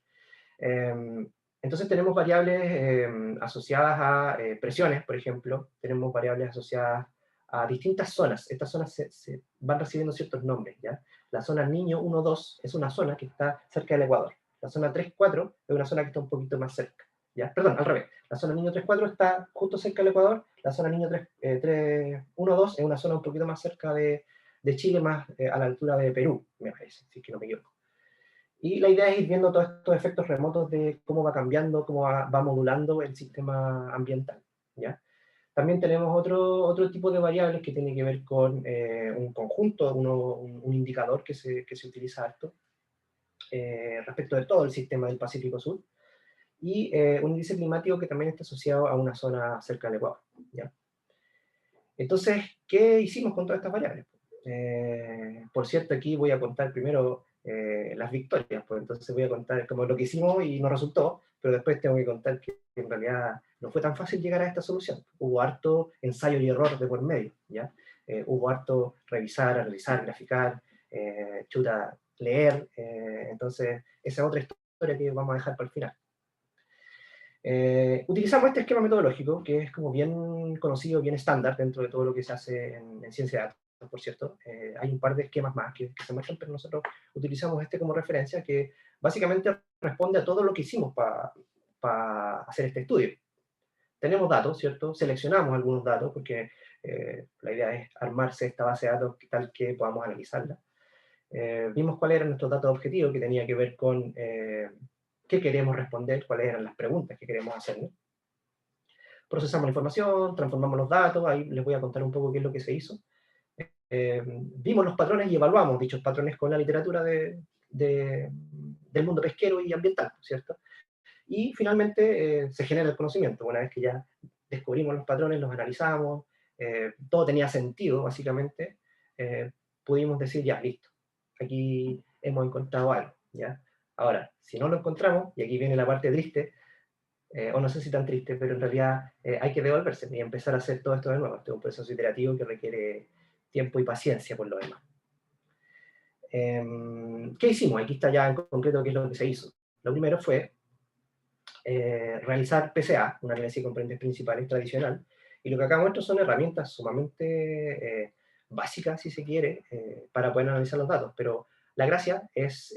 B: Entonces tenemos variables asociadas a presiones, por ejemplo, tenemos variables asociadas a distintas zonas. Estas zonas se van recibiendo ciertos nombres, ¿ya? La zona Niño 1-2 es una zona que está cerca del Ecuador. La zona 3-4 es una zona que está un poquito más cerca, ¿ya? Perdón, al revés. La zona Niño 3-4 está justo cerca del Ecuador. La zona Niño 1-2 es una zona un poquito más cerca de Chile, más a la altura de Perú, me parece, si es que no me equivoco. Y la idea es ir viendo todos estos efectos remotos de cómo va cambiando, cómo va modulando el sistema ambiental, ¿ya? También tenemos otro tipo de variables que tiene que ver con un conjunto, un indicador que se utiliza harto respecto de todo el sistema del Pacífico Sur, y un índice climático que también está asociado a una zona cerca del Ecuador, ¿ya? Entonces, ¿qué hicimos con todas estas variables? Por cierto, aquí voy a contar primero las victorias, pues entonces voy a contar como lo que hicimos y nos resultó, pero después tengo que contar que en realidad no fue tan fácil llegar a esta solución. Hubo harto ensayo y error de por medio, ¿ya? Hubo harto revisar, analizar, graficar, leer, entonces esa es otra historia que vamos a dejar para el final. Utilizamos este esquema metodológico, que es como bien conocido, bien estándar dentro de todo lo que se hace en ciencia de datos, por cierto. Hay un par de esquemas más que se muestran, pero nosotros utilizamos este como referencia, que básicamente responde a todo lo que hicimos para hacer este estudio. Tenemos datos, ¿cierto? Seleccionamos algunos datos, porque la idea es armarse esta base de datos tal que podamos analizarla. Vimos cuáles eran nuestros datos objetivos, que tenía que ver con qué queremos responder, cuáles eran las preguntas que queremos hacernos. Procesamos la información, transformamos los datos, ahí les voy a contar un poco qué es lo que se hizo. Vimos los patrones y evaluamos dichos patrones con la literatura del mundo pesquero y ambiental, ¿cierto? Y finalmente se genera el conocimiento. Una vez que ya descubrimos los patrones, los analizamos, todo tenía sentido, básicamente, pudimos decir, ya, listo, aquí hemos encontrado algo, ¿ya? Ahora, si no lo encontramos, y aquí viene la parte triste, o no sé si tan triste, pero en realidad hay que devolverse y empezar a hacer todo esto de nuevo. Este es un proceso iterativo que requiere tiempo y paciencia por lo demás. ¿Qué hicimos? Aquí está ya en concreto qué es lo que se hizo. Lo primero fue realizar PCA, un análisis de componentes principales tradicional, y lo que acá muestro son herramientas sumamente básicas, si se quiere, para poder analizar los datos, pero la gracia es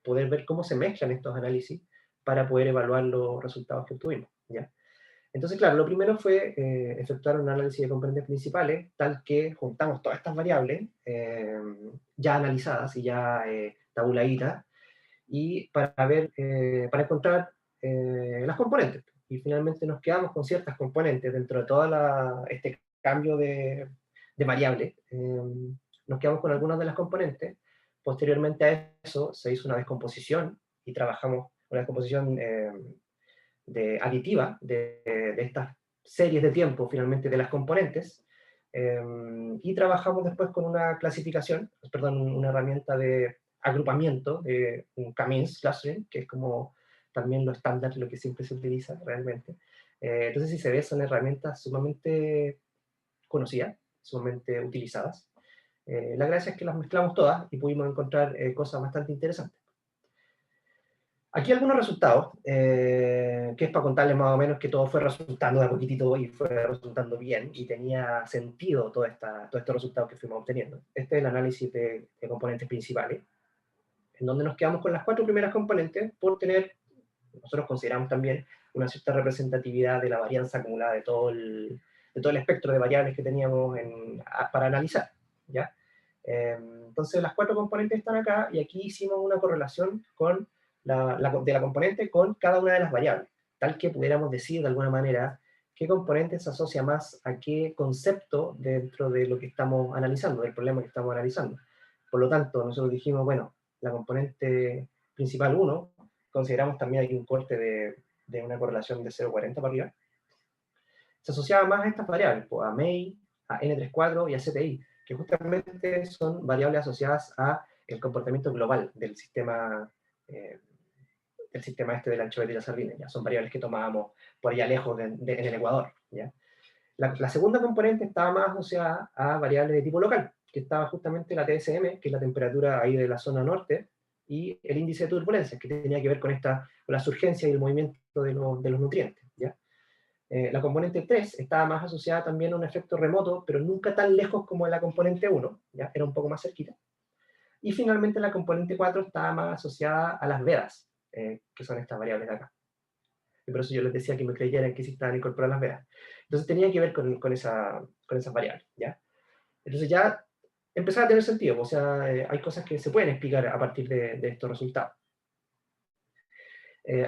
B: poder ver cómo se mezclan estos análisis para poder evaluar los resultados que obtuvimos, ¿ya? Entonces, claro, lo primero fue efectuar un análisis de componentes principales, tal que juntamos todas estas variables ya analizadas y ya tabuladitas, y para ver, para encontrar las componentes. Y finalmente nos quedamos con ciertas componentes dentro de todo este cambio de variables. Nos quedamos con algunas de las componentes. Posteriormente a eso se hizo una descomposición y trabajamos una descomposición aditiva de estas series de tiempo finalmente de las componentes. Y trabajamos después con una clasificación, perdón, una herramienta de agrupamiento, de un K-means clustering, que es como también lo estándar, lo que siempre se utiliza realmente. Entonces, si se ve, son herramientas sumamente conocidas, sumamente utilizadas. La gracia es que las mezclamos todas y pudimos encontrar cosas bastante interesantes. Aquí algunos resultados, que es para contarles más o menos que todo fue resultando de a poquitito y fue resultando bien, y tenía sentido todos estos resultados que fuimos obteniendo. Este es el análisis de componentes principales, en donde nos quedamos con las 4 primeras componentes por tener, nosotros consideramos también, una cierta representatividad de la varianza acumulada de todo el espectro de variables que teníamos para analizar, ¿ya? Entonces las 4 componentes están acá, y aquí hicimos una correlación con de la componente con cada una de las variables, tal que pudiéramos decir de alguna manera qué componente se asocia más a qué concepto dentro de lo que estamos analizando, del problema que estamos analizando. Por lo tanto, nosotros dijimos, bueno, la componente principal 1, consideramos también aquí un corte de una correlación de 0,40 para arriba, se asociaba más a estas variables, pues, a MEI, a N34 y a CTI, que justamente son variables asociadas a el comportamiento global del sistema este del anchovete y la sardina, ¿ya? Son variables que tomábamos por allá lejos en el Ecuador, ¿ya? La segunda componente estaba más asociada a variables de tipo local, que estaba justamente la TSM, que es la temperatura ahí de la zona norte, y el índice de turbulencia, que tenía que ver con la surgencia y el movimiento de los nutrientes, ¿ya? La componente 3 estaba más asociada también a un efecto remoto, pero nunca tan lejos como en la componente 1, ¿ya? Era un poco más cerquita. Y finalmente la componente 4 estaba más asociada a las vedas, que son estas variables de acá. Y por eso yo les decía que me creyeran que sí estaban incorporadas las vedas. Entonces tenía que ver con esas variables, ¿ya? Entonces ya empezaba a tener sentido, o sea, hay cosas que se pueden explicar a partir de estos resultados.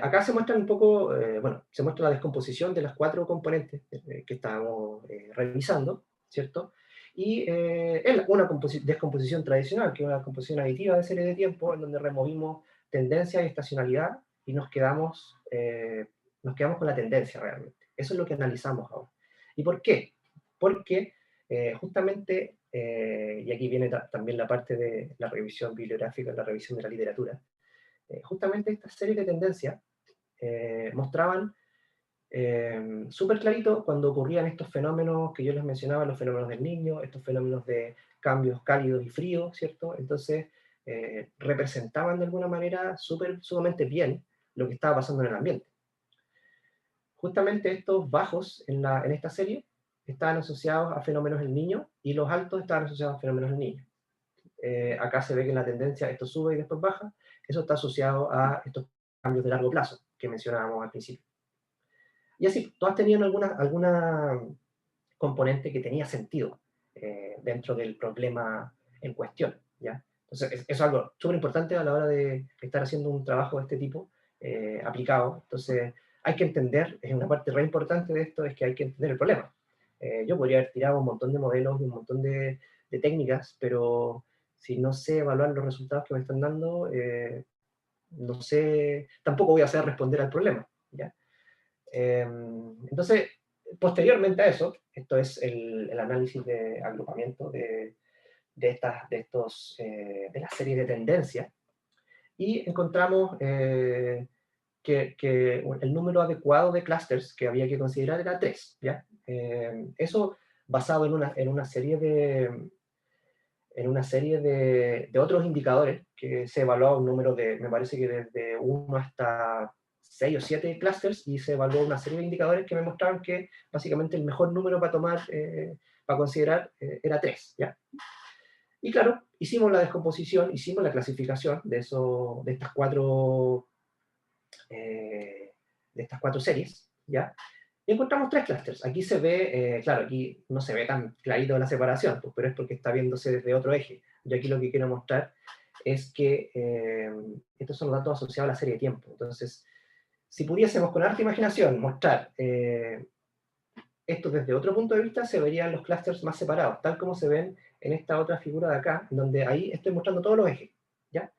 B: Acá se muestra un poco, bueno, se muestra la descomposición de las 4 componentes que estábamos revisando, ¿cierto? Y es una descomposición tradicional, que es una composición aditiva de serie de tiempo, en donde removimos tendencia y estacionalidad y nos quedamos con la tendencia realmente. Eso es lo que analizamos ahora. ¿Y por qué? Porque justamente, y aquí viene también la parte de la revisión bibliográfica, la revisión de la literatura, justamente esta serie de tendencias mostraban súper clarito cuando ocurrían estos fenómenos que yo les mencionaba, los fenómenos del Niño, estos fenómenos de cambios cálidos y fríos, ¿cierto? Entonces, representaban de alguna manera sumamente bien lo que estaba pasando en el ambiente. Justamente estos bajos en esta serie estaban asociados a fenómenos del Niño, y los altos estaban asociados a fenómenos del Niño. Acá se ve que en la tendencia esto sube y después baja. Eso está asociado a estos cambios de largo plazo que mencionábamos al principio. Y así, todas tenían alguna componente que tenía sentido dentro del problema en cuestión, ¿ya? Entonces, eso es algo súper importante a la hora de estar haciendo un trabajo de este tipo aplicado. Entonces, hay que entender, es una parte re importante de esto, es que hay que entender el problema. Yo podría haber tirado un montón de modelos y un montón de técnicas, pero si no sé evaluar los resultados que me están dando, no sé, tampoco voy a saber responder al problema, ¿ya? Entonces, posteriormente a eso, esto es el análisis de agrupamiento de la serie de tendencias, y encontramos que el número adecuado de clusters que había que considerar era 3, ¿ya? Eso basado en una serie de otros indicadores que se evaluaba un número me parece que desde 1 hasta 6 o 7 clusters, y se evaluó una serie de indicadores que me mostraban que básicamente el mejor número para tomar, para considerar, era 3, ¿ya? Y claro, hicimos la descomposición, hicimos la clasificación de estas cuatro series, ¿ya? Y encontramos tres clústeres. Aquí se ve, claro, aquí no se ve tan clarito la separación, pues, pero es porque está viéndose desde otro eje. Yo aquí lo que quiero mostrar es que estos son los datos asociados a la serie de tiempo. Entonces, si pudiésemos con harta imaginación mostrar esto desde otro punto de vista, se verían los clústeres más separados, tal como se ven en esta otra figura de acá, donde ahí estoy mostrando todos los ejes, ¿ya?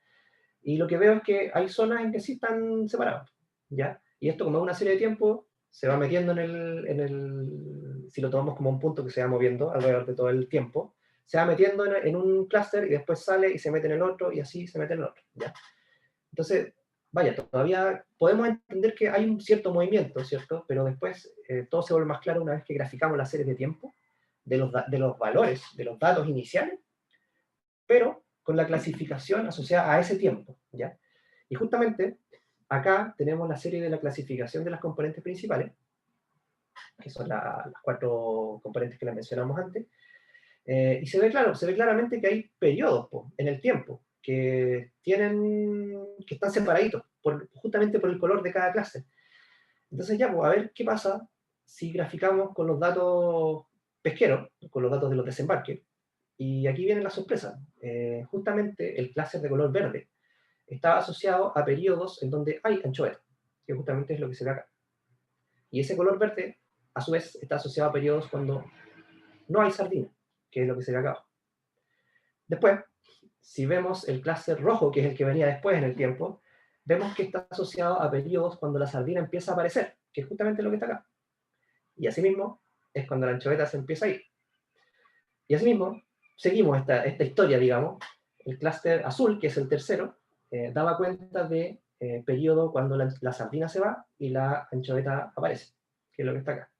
B: Y lo que veo es que hay zonas en que sí están separados, ¿ya? Y esto, como es una serie de tiempo, se va metiendo si lo tomamos como un punto que se va moviendo alrededor de todo el tiempo, se va metiendo en un clúster y después sale y se mete en el otro y así se mete en el otro, ¿ya? Entonces, vaya, todavía podemos entender que hay un cierto movimiento, ¿cierto? Pero después todo se vuelve más claro una vez que graficamos las series de tiempo de los valores, de los datos iniciales, pero con la clasificación asociada a ese tiempo, ¿ya? Y justamente acá tenemos la serie de la clasificación de las componentes principales, que son las cuatro componentes que les mencionamos antes, y se ve claramente que hay periodos en el tiempo que están separaditos, justamente por el color de cada clase. Entonces ya, pues, a ver qué pasa si graficamos con los datos pesqueros, con los datos de los desembarques. Y aquí viene la sorpresa. Justamente el clúster de color verde está asociado a periodos en donde hay anchoveta, que justamente es lo que se ve acá. Y ese color verde, a su vez, está asociado a periodos cuando no hay sardina, que es lo que se ve acá. Después, si vemos el clúster rojo, que es el que venía después en el tiempo, vemos que está asociado a periodos cuando la sardina empieza a aparecer, que es justamente lo que está acá. Y asimismo, es cuando la anchoveta se empieza a ir. Y asimismo, seguimos esta historia, digamos. El clúster azul, que es el tercero, daba cuenta de periodo cuando la sardina se va y la anchoveta aparece, que es lo que está acá.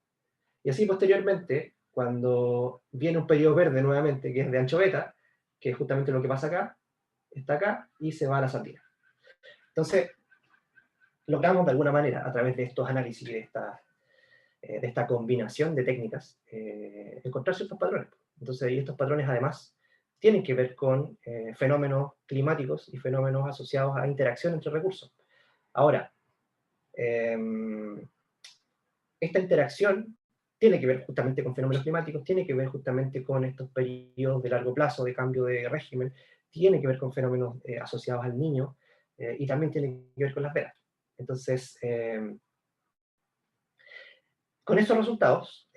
B: Y así posteriormente, cuando viene un periodo verde nuevamente, que es de anchoveta, que es justamente lo que pasa acá, está acá y se va a la sardina. Entonces, logramos de alguna manera, a través de estos análisis y de esta combinación de técnicas, encontrar ciertos patrones. Entonces, y estos patrones además tienen que ver con fenómenos climáticos y fenómenos asociados a interacción entre recursos. Ahora, esta interacción tiene que ver justamente con fenómenos climáticos, tiene que ver justamente con estos periodos de largo plazo de cambio de régimen, tiene que ver con fenómenos asociados al niño, y también tiene que ver con las velas. Entonces, con estos resultados,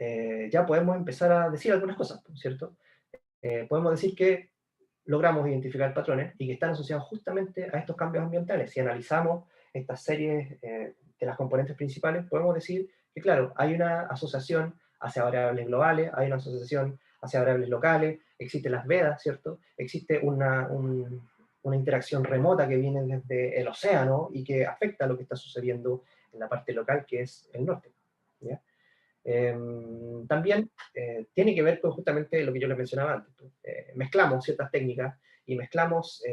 B: ya podemos empezar a decir algunas cosas, ¿cierto? Podemos decir que logramos identificar patrones y que están asociados justamente a estos cambios ambientales. Si analizamos estas series de las componentes principales, podemos decir que, claro, hay una asociación hacia variables globales, hay una asociación hacia variables locales, existen las vedas, ¿cierto? Existe una interacción remota que viene desde el océano y que afecta a lo que está sucediendo en la parte local, que es el norte, ¿ya? También tiene que ver con justamente lo que yo les mencionaba antes. Mezclamos ciertas técnicas y realizamos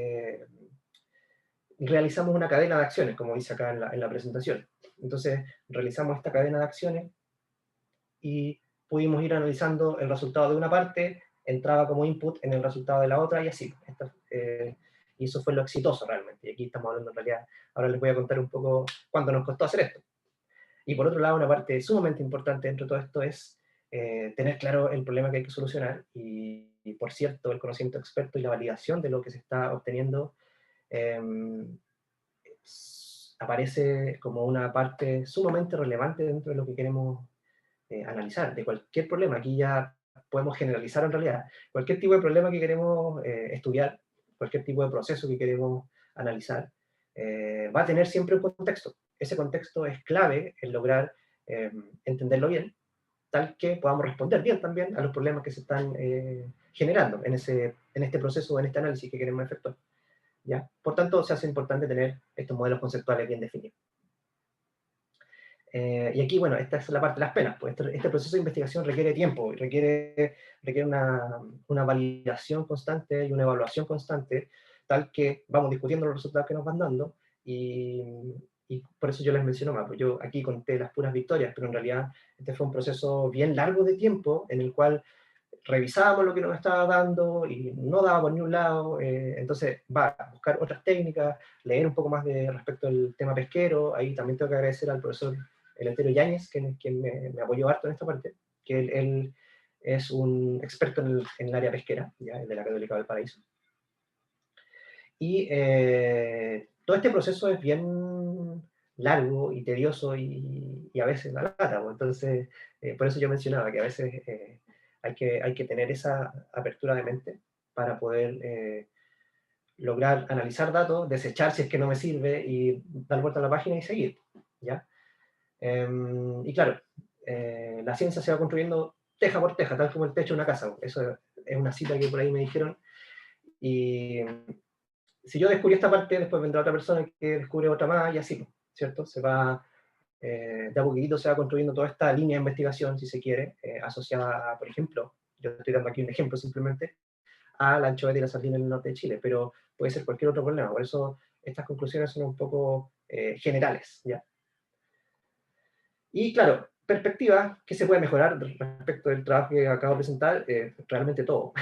B: una cadena de acciones, como dice acá en la presentación. Entonces, realizamos esta cadena de acciones y pudimos ir analizando el resultado de una parte, entraba como input en el resultado de la otra y así. Y eso fue lo exitoso realmente. Y aquí estamos hablando en realidad, ahora les voy a contar un poco cuánto nos costó hacer esto. Y por otro lado, una parte sumamente importante dentro de todo esto es tener claro el problema que hay que solucionar y, por cierto, el conocimiento experto y la validación de lo que se está obteniendo eh, aparece como una parte sumamente relevante dentro de lo que queremos analizar, de cualquier problema. Aquí ya podemos generalizar en realidad. Cualquier tipo de problema que queremos estudiar, cualquier tipo de proceso que queremos analizar, va a tener siempre un contexto. Ese contexto es clave en lograr entenderlo bien, tal que podamos responder bien también a los problemas que se están generando en este proceso, en este análisis que queremos efectuar, ¿ya? Por tanto, se hace importante tener estos modelos conceptuales bien definidos. Y aquí, bueno, esta es la parte de las penas. Pues este proceso de investigación requiere tiempo, requiere una validación constante y una evaluación constante, tal que vamos discutiendo los resultados que nos van dando, y por eso yo les menciono más. Pues yo aquí conté las puras victorias, pero en realidad este fue un proceso bien largo de tiempo, en el cual revisábamos lo que nos estaba dando y no daba por ni un lado, entonces va a buscar otras técnicas, leer un poco más respecto al tema pesquero. Ahí también tengo que agradecer al profesor Eleuterio Yáñez, quien me apoyó harto en esta parte, que él es un experto en el área pesquera, ya, de la Católica del Paraíso. Y todo este proceso es bien largo y tedioso y a veces la lata, pues. Entonces, por eso yo mencionaba que a veces hay que tener esa apertura de mente para poder lograr analizar datos, desechar si es que no me sirve y dar vuelta a la página y seguir, ¿ya? Y claro, la ciencia se va construyendo teja por teja, tal como el techo de una casa. Eso es una cita que por ahí me dijeron. Y si yo descubrí esta parte, después vendrá otra persona que descubre otra más y así, ¿cierto? Se va, de a poquitito se va construyendo toda esta línea de investigación, si se quiere, asociada a, por ejemplo, yo estoy dando aquí un ejemplo simplemente, a la anchoveta y la sardina en el norte de Chile, pero puede ser cualquier otro problema. Por eso estas conclusiones son un poco generales, ¿ya? Y claro, perspectiva que se puede mejorar respecto del trabajo que acabo de presentar, realmente todo.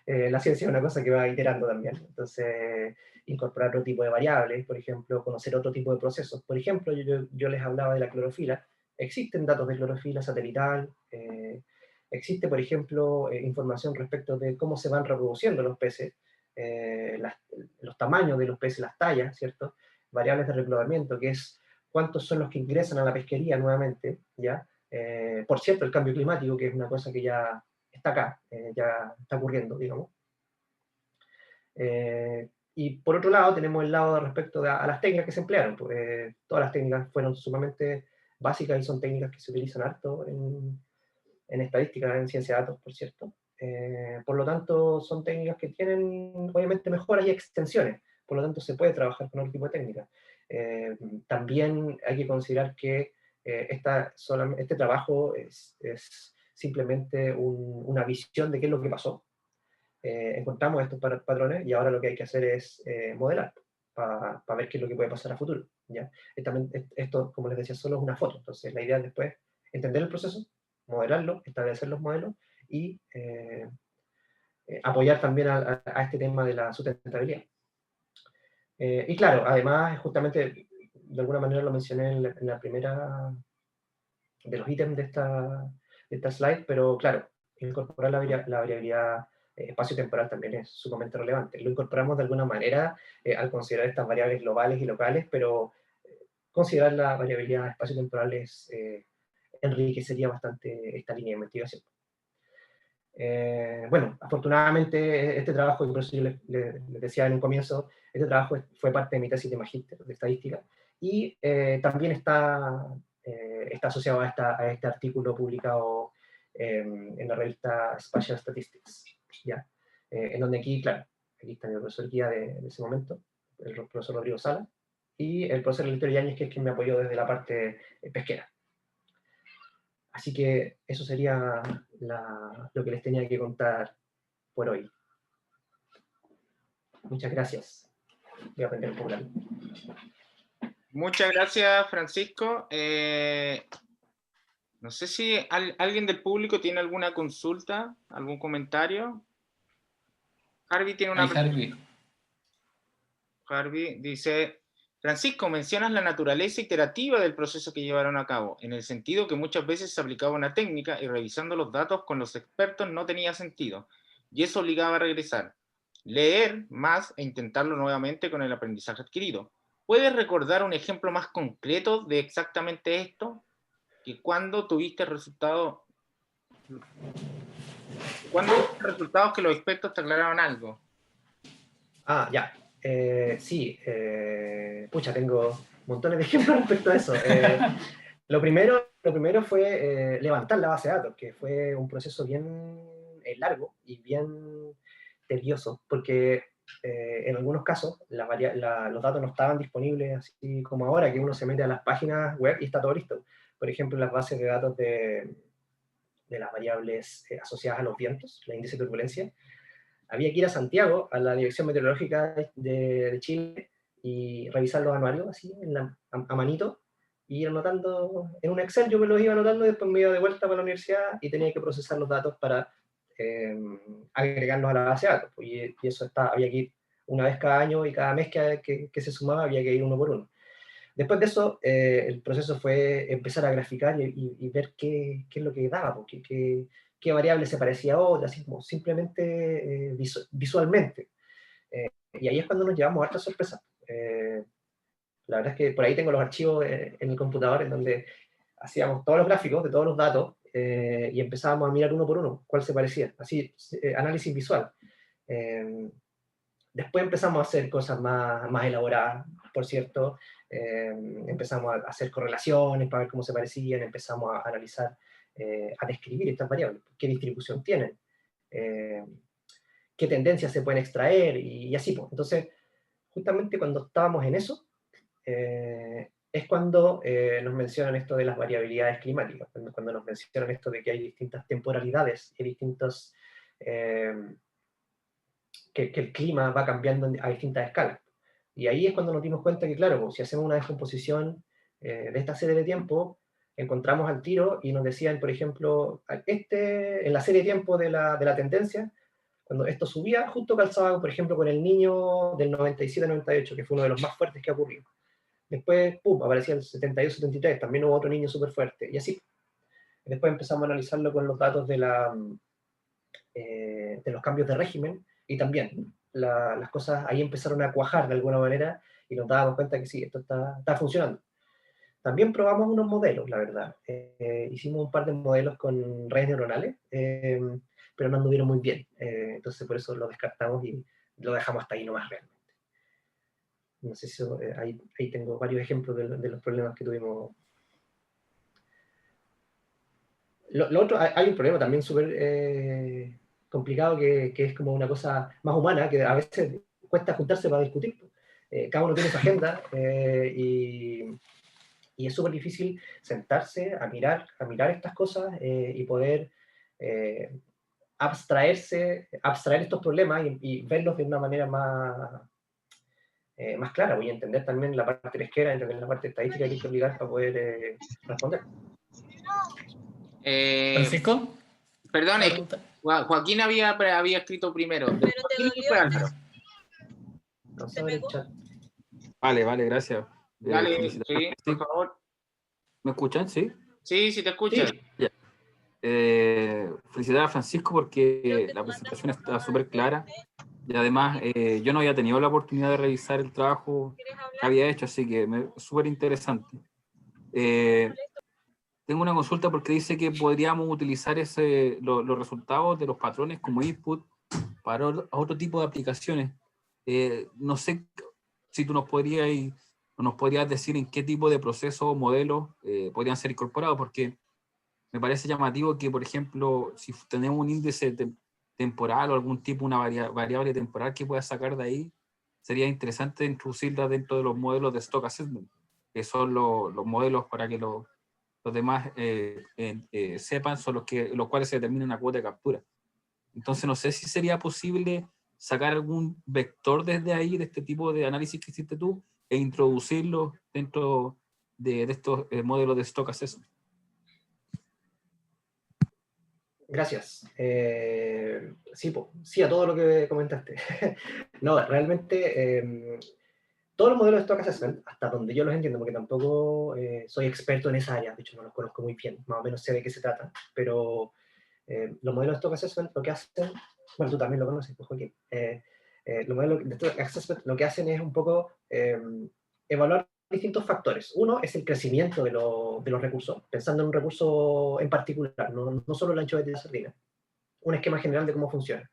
B: La ciencia es una cosa que va iterando también, entonces incorporar otro tipo de variables, por ejemplo, conocer otro tipo de procesos. Por ejemplo, yo les hablaba de la clorofila, existen datos de clorofila satelital, existe, por ejemplo, información respecto de cómo se van reproduciendo los peces, los tamaños de los peces, las tallas, ¿cierto? Variables de repoblamiento, que es cuántos son los que ingresan a la pesquería nuevamente, ¿ya? Por cierto, el cambio climático, que es una cosa que ya está acá, ya está ocurriendo, digamos. Y por otro lado, tenemos el lado respecto a las técnicas que se emplearon. Pues, todas las técnicas fueron sumamente básicas y son técnicas que se utilizan harto en estadística, en ciencia de datos, por cierto. Por lo tanto, son técnicas que tienen, obviamente, mejoras y extensiones. Por lo tanto, se puede trabajar con otro tipo de técnicas. También hay que considerar que este trabajo es simplemente una visión de qué es lo que pasó. Encontramos estos patrones y ahora lo que hay que hacer es modelar para ver qué es lo que puede pasar a futuro, ¿ya? Esto, como les decía, solo es una foto. Entonces, la idea es después entender el proceso, modelarlo, establecer los modelos y apoyar también a este tema de la sustentabilidad. Y claro, además, justamente, de alguna manera lo mencioné en la primera de los ítems de esta slide, pero claro, incorporar la variabilidad espacio-temporal también es sumamente relevante. Lo incorporamos de alguna manera al considerar estas variables globales y locales, pero considerar la variabilidad espacio-temporal enriquecería bastante esta línea de investigación. Bueno, afortunadamente este trabajo, y por eso yo les decía en un comienzo, este trabajo fue parte de mi tesis de magíster de estadística, y también está asociado a este artículo publicado en la revista Spatial Statistics, ¿ya? En donde aquí, claro, aquí está mi profesor guía de ese momento, el profesor Rodrigo Sala, y el profesor Eleuterio Yáñez, que es quien me apoyó desde la parte pesquera. Así que eso sería lo que les tenía que contar por hoy. Muchas gracias. Voy a aprender un poco.
A: Muchas gracias, Francisco. No sé si alguien del público tiene alguna consulta, algún comentario. Harvey tiene una pregunta. Harvey dice: Francisco, mencionas la naturaleza iterativa del proceso que llevaron a cabo, en el sentido que muchas veces se aplicaba una técnica y revisando los datos con los expertos no tenía sentido, y eso obligaba a regresar, leer más e intentarlo nuevamente con el aprendizaje adquirido. ¿Puedes recordar un ejemplo más concreto de exactamente esto? ¿Y cuándo tuviste resultados? ¿Cuándo tuviste resultados que los expertos te aclararon algo?
B: Ah, ya. Sí, pucha, tengo montones de ejemplos respecto a eso. Lo primero fue levantar la base de datos, que fue un proceso bien largo y bien tedioso, porque en algunos casos los datos no estaban disponibles así como ahora, que uno se mete a las páginas web y está todo listo. Por ejemplo, las bases de datos de las variables asociadas a los vientos, la índice de turbulencia, había que ir a Santiago, a la Dirección Meteorológica de Chile, y revisar los anuarios así, a manito, y ir anotando en un Excel. Yo me los iba anotando y después me iba de vuelta para la universidad y tenía que procesar los datos para agregarlos a la base de datos. Y eso había que ir una vez cada año, y cada mes que se sumaba había que ir uno por uno. Después de eso, el proceso fue empezar a graficar y ver qué es lo que daba, qué variable se parecía a otra, así como simplemente visualmente. Y ahí es cuando nos llevamos a hartas sorpresas. La verdad es que por ahí tengo los archivos en el computador en donde hacíamos todos los gráficos de todos los datos y empezábamos a mirar uno por uno cuál se parecía, así, análisis visual. Después empezamos a hacer cosas más elaboradas, por cierto. Empezamos a hacer correlaciones para ver cómo se parecían, empezamos a analizar, a describir estas variables, qué distribución tienen, qué tendencias se pueden extraer y así. Pues. Entonces, justamente cuando estábamos en eso, es cuando nos mencionan esto de las variabilidades climáticas, cuando nos mencionan esto de que hay distintas temporalidades y distintos... que el clima va cambiando a distintas escalas. Y ahí es cuando nos dimos cuenta que, claro, pues, si hacemos una descomposición de esta serie de tiempo, encontramos al tiro y nos decían, por ejemplo, en la serie de tiempo de la tendencia, cuando esto subía, justo calzaba, por ejemplo, con el niño del 97-98, que fue uno de los más fuertes que ha ocurrido. Después, pum, aparecía el 72-73, también hubo otro niño súper fuerte, y así. Después empezamos a analizarlo con los datos de los cambios de régimen, y también las cosas ahí empezaron a cuajar de alguna manera, y nos dábamos cuenta que sí, esto está funcionando. También probamos unos modelos, la verdad. Hicimos un par de modelos con redes neuronales, pero no anduvieron muy bien. Entonces por eso lo descartamos y lo dejamos hasta ahí nomás realmente. No sé si ahí tengo varios ejemplos de los problemas que tuvimos. Lo otro, hay un problema también súper complicado que es como una cosa más humana, que a veces cuesta juntarse para discutir. Cada uno tiene su agenda y es súper difícil sentarse a mirar estas cosas y poder abstraer estos problemas y verlos de una manera más clara. Voy a entender también la parte pesquera, entender la parte estadística que hay que obligar para poder responder.
C: ¿Francisco?
A: Perdón,
C: Una
A: es que
C: pregunta.
A: Joaquín había escrito primero.
D: ¿Pero te
A: Joaquín y después Álvaro.
B: Vamos a ver el chat.
E: Vale, gracias.
A: Dale, sí, por favor.
E: ¿Me escuchan? Sí.
A: Sí, te escucho.
B: Sí.
E: Ya. Felicidades a Francisco porque la presentación está súper clara y además yo no había tenido la oportunidad de revisar el trabajo que había hecho, así que súper interesante. Tengo una consulta porque dice que podríamos utilizar los resultados de los patrones como input para otro tipo de aplicaciones. No sé si tú nos podrías decir en qué tipo de procesos o modelos podrían ser incorporados, porque me parece llamativo que, por ejemplo, si tenemos un índice temporal o algún tipo, una variable temporal que pueda sacar de ahí, sería interesante introducirla dentro de los modelos de Stock Assessment, que son los modelos para que los demás sepan, son los cuales se determina una cuota de captura. Entonces, no sé si sería posible sacar algún vector desde ahí, de este tipo de análisis que hiciste tú, e introducirlo dentro de estos modelos de Stock Assessment.
B: Gracias. Sí a todo lo que comentaste. No, realmente todos los modelos de Stock Assessment, hasta donde yo los entiendo, porque tampoco soy experto en esa área, de hecho no los conozco muy bien, más o menos sé de qué se trata, pero los modelos de Stock Assessment lo que hacen, bueno, tú también lo conoces, pues, Joaquín, los modelos de Stock Assessment lo que hacen es un poco evaluar distintos factores. Uno es el crecimiento de los recursos, pensando en un recurso en particular, no solo el ancho de sardina. Un esquema general de cómo funciona.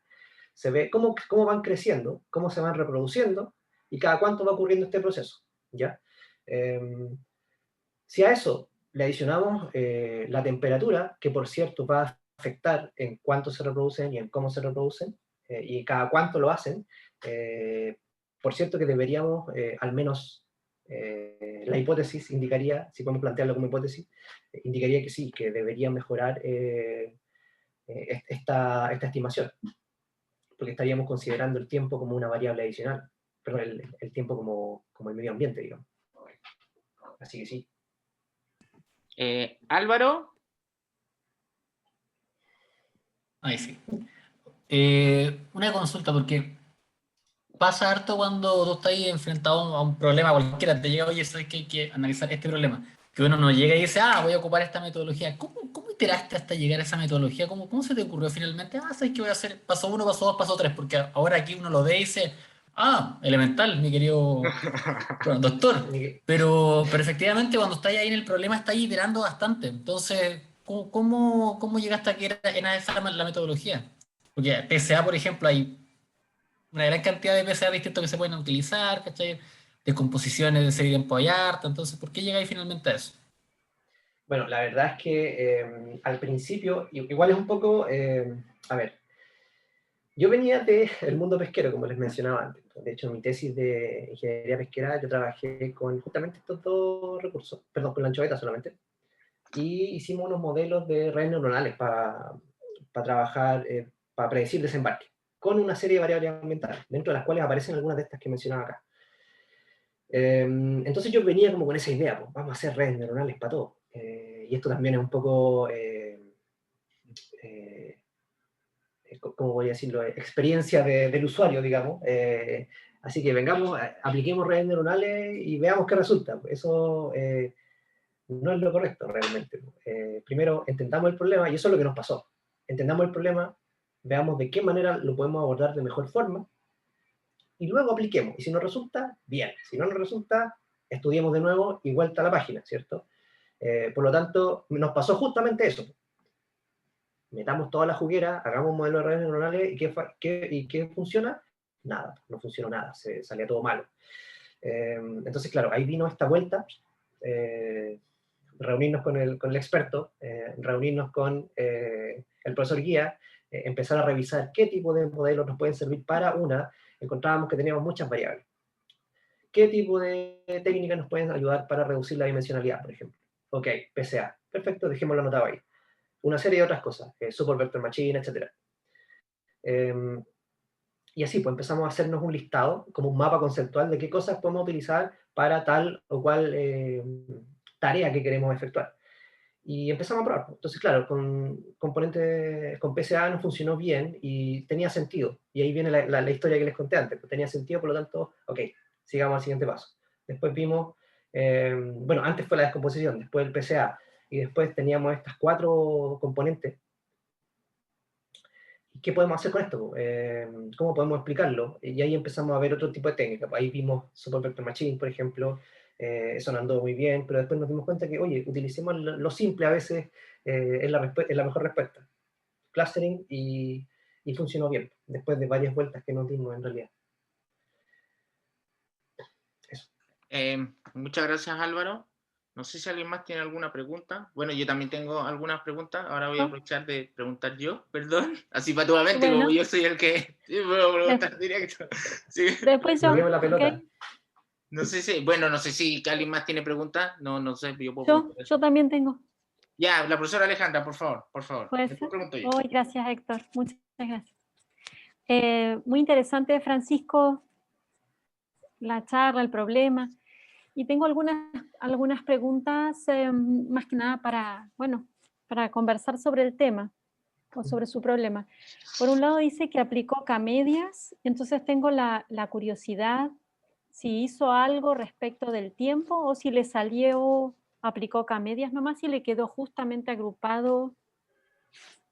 B: Se ve cómo van creciendo, cómo se van reproduciendo y cada cuánto va ocurriendo este proceso. ¿Ya? Si a eso le adicionamos la temperatura, que por cierto va a afectar en cuánto se reproducen y en cómo se reproducen, y cada cuánto lo hacen, por cierto que deberíamos al menos la hipótesis indicaría, si podemos plantearlo como hipótesis, indicaría que sí, que debería mejorar esta estimación, porque estaríamos considerando el tiempo como una variable adicional, perdón, el tiempo como el medio ambiente, digamos. Así que sí.
A: Álvaro.
C: Ahí sí. Una consulta, porque pasa harto cuando tú estás ahí enfrentado a un problema cualquiera, te llega, oye, sabes que hay que analizar este problema, que uno no llega y dice, voy a ocupar esta metodología. ¿Cómo iteraste hasta llegar a esa metodología? ¿Cómo se te ocurrió finalmente? Sabes que voy a hacer paso uno, paso dos, paso tres, porque ahora aquí uno lo ve y dice, elemental, mi querido doctor. Pero efectivamente cuando estás ahí en el problema estás iterando bastante. Entonces, ¿cómo llegaste a que era esa la metodología? Porque PSA, por ejemplo, hay una gran cantidad de PCA distintos que se pueden utilizar, ¿cachai? Descomposiciones de serie tiempo hay harta, entonces, ¿por qué llegáis finalmente a eso?
B: Bueno, la verdad es que al principio, igual es un poco, a ver, yo venía del mundo pesquero, como les mencionaba antes. De hecho, en mi tesis de ingeniería pesquera yo trabajé con justamente estos dos recursos, perdón, con la anchoveta solamente, y hicimos unos modelos de redes neuronales para trabajar, para predecir desembarque, con una serie de variables ambientales, dentro de las cuales aparecen algunas de estas que mencionaba acá. Entonces yo venía como con esa idea, pues, vamos a hacer redes neuronales para todo. Y esto también es un poco, ¿cómo voy a decirlo? Experiencia del usuario, digamos. Así que vengamos, apliquemos redes neuronales y veamos qué resulta. Eso no es lo correcto realmente. Primero entendamos el problema, y eso es lo que nos pasó. Entendamos el problema, veamos de qué manera lo podemos abordar de mejor forma, y luego apliquemos. Y si nos resulta, bien. Si no nos resulta, estudiemos de nuevo y vuelta a la página, ¿cierto? Por lo tanto, nos pasó justamente eso. Metamos toda la juguera, hagamos un modelo de redes neuronales, ¿y qué funciona? Nada, no funcionó nada, salía todo malo. Entonces, claro, ahí vino esta vuelta, reunirnos con el experto, reunirnos con el profesor guía, empezar a revisar qué tipo de modelos nos pueden servir para encontrábamos que teníamos muchas variables. ¿Qué tipo de técnicas nos pueden ayudar para reducir la dimensionalidad, por ejemplo? Ok, PCA, perfecto, dejémoslo anotado ahí. Una serie de otras cosas, Support Vector Machine, etc. Y así, pues empezamos a hacernos un listado, como un mapa conceptual de qué cosas podemos utilizar para tal o cual tarea que queremos efectuar. Y empezamos a probar. Entonces, claro, con PCA nos funcionó bien y tenía sentido. Y ahí viene la historia que les conté antes. Pues tenía sentido, por lo tanto, ok, sigamos al siguiente paso. Después vimos, bueno, antes fue la descomposición, después el PCA, y después teníamos estas 4 componentes. ¿Qué podemos hacer con esto? ¿Cómo podemos explicarlo? Y ahí empezamos a ver otro tipo de técnicas. Ahí vimos Support Vector Machine, por ejemplo, eso no andó muy bien, pero después nos dimos cuenta que, oye, utilicemos lo simple a veces, es la mejor respuesta. Clustering, y funcionó bien, después de varias vueltas que nos dimos en realidad. Eso.
A: Muchas gracias, Álvaro. No sé si alguien más tiene alguna pregunta. Bueno, yo también tengo algunas preguntas. Ahora voy a aprovechar de preguntar yo, perdón. Así patuamente, bueno, como yo soy el que puedo preguntar directo. Sí.
D: Después yo.
B: La pelota.
D: Okay.
A: No sé si alguien más tiene preguntas. No sé.
D: Yo también tengo.
A: Ya, la profesora Alejandra, por favor.
D: Pues,
A: pregunto yo.
D: Gracias, Héctor. Muchas gracias. Muy interesante, Francisco, la charla, el problema. Y tengo algunas preguntas, más que nada para conversar sobre el tema o sobre su problema. Por un lado dice que aplicó K-medias, entonces tengo la curiosidad si hizo algo respecto del tiempo o si le salió, aplicó K-medias nomás y le quedó justamente agrupado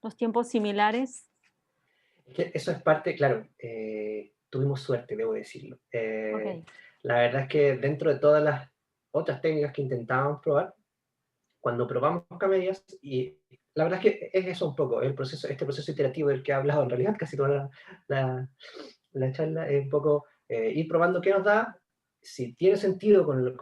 D: los tiempos similares.
B: Eso es parte, claro, tuvimos suerte, debo decirlo.
D: Okay.
B: La verdad es que dentro de todas las otras técnicas que intentábamos probar, cuando probamos K-medias, y la verdad es que es eso un poco, este proceso iterativo del que he hablado en realidad casi toda la charla, es un poco ir probando qué nos da, si tiene sentido con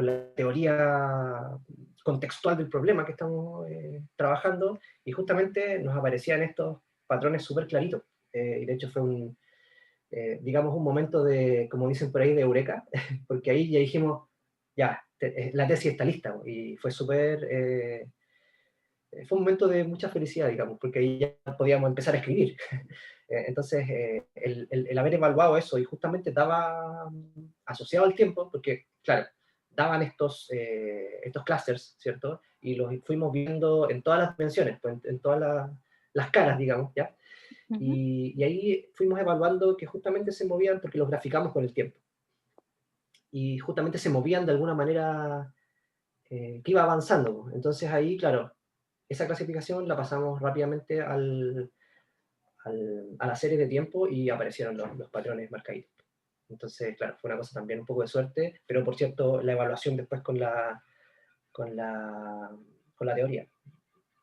B: la teoría contextual del problema que estamos trabajando, y justamente nos aparecían estos patrones súper claritos. Y de hecho fue digamos, un momento de, como dicen por ahí, de eureka, porque ahí ya dijimos, ya, la tesis está lista, y fue súper, fue un momento de mucha felicidad, digamos, porque ahí ya podíamos empezar a escribir. Entonces, el haber evaluado eso, y justamente daba, asociado al tiempo, porque, claro, daban estos clusters, ¿cierto? Y los fuimos viendo en todas las dimensiones, pues, en todas las caras, digamos, ¿ya?
D: Ujú.
B: Y ahí fuimos evaluando que justamente se movían porque los graficamos con el tiempo. Y justamente se movían de alguna manera que iba avanzando. Entonces ahí, claro, esa clasificación la pasamos rápidamente a la serie de tiempo y aparecieron los patrones marcaditos. Entonces, claro, fue una cosa también un poco de suerte, pero por cierto, la evaluación después con la teoría.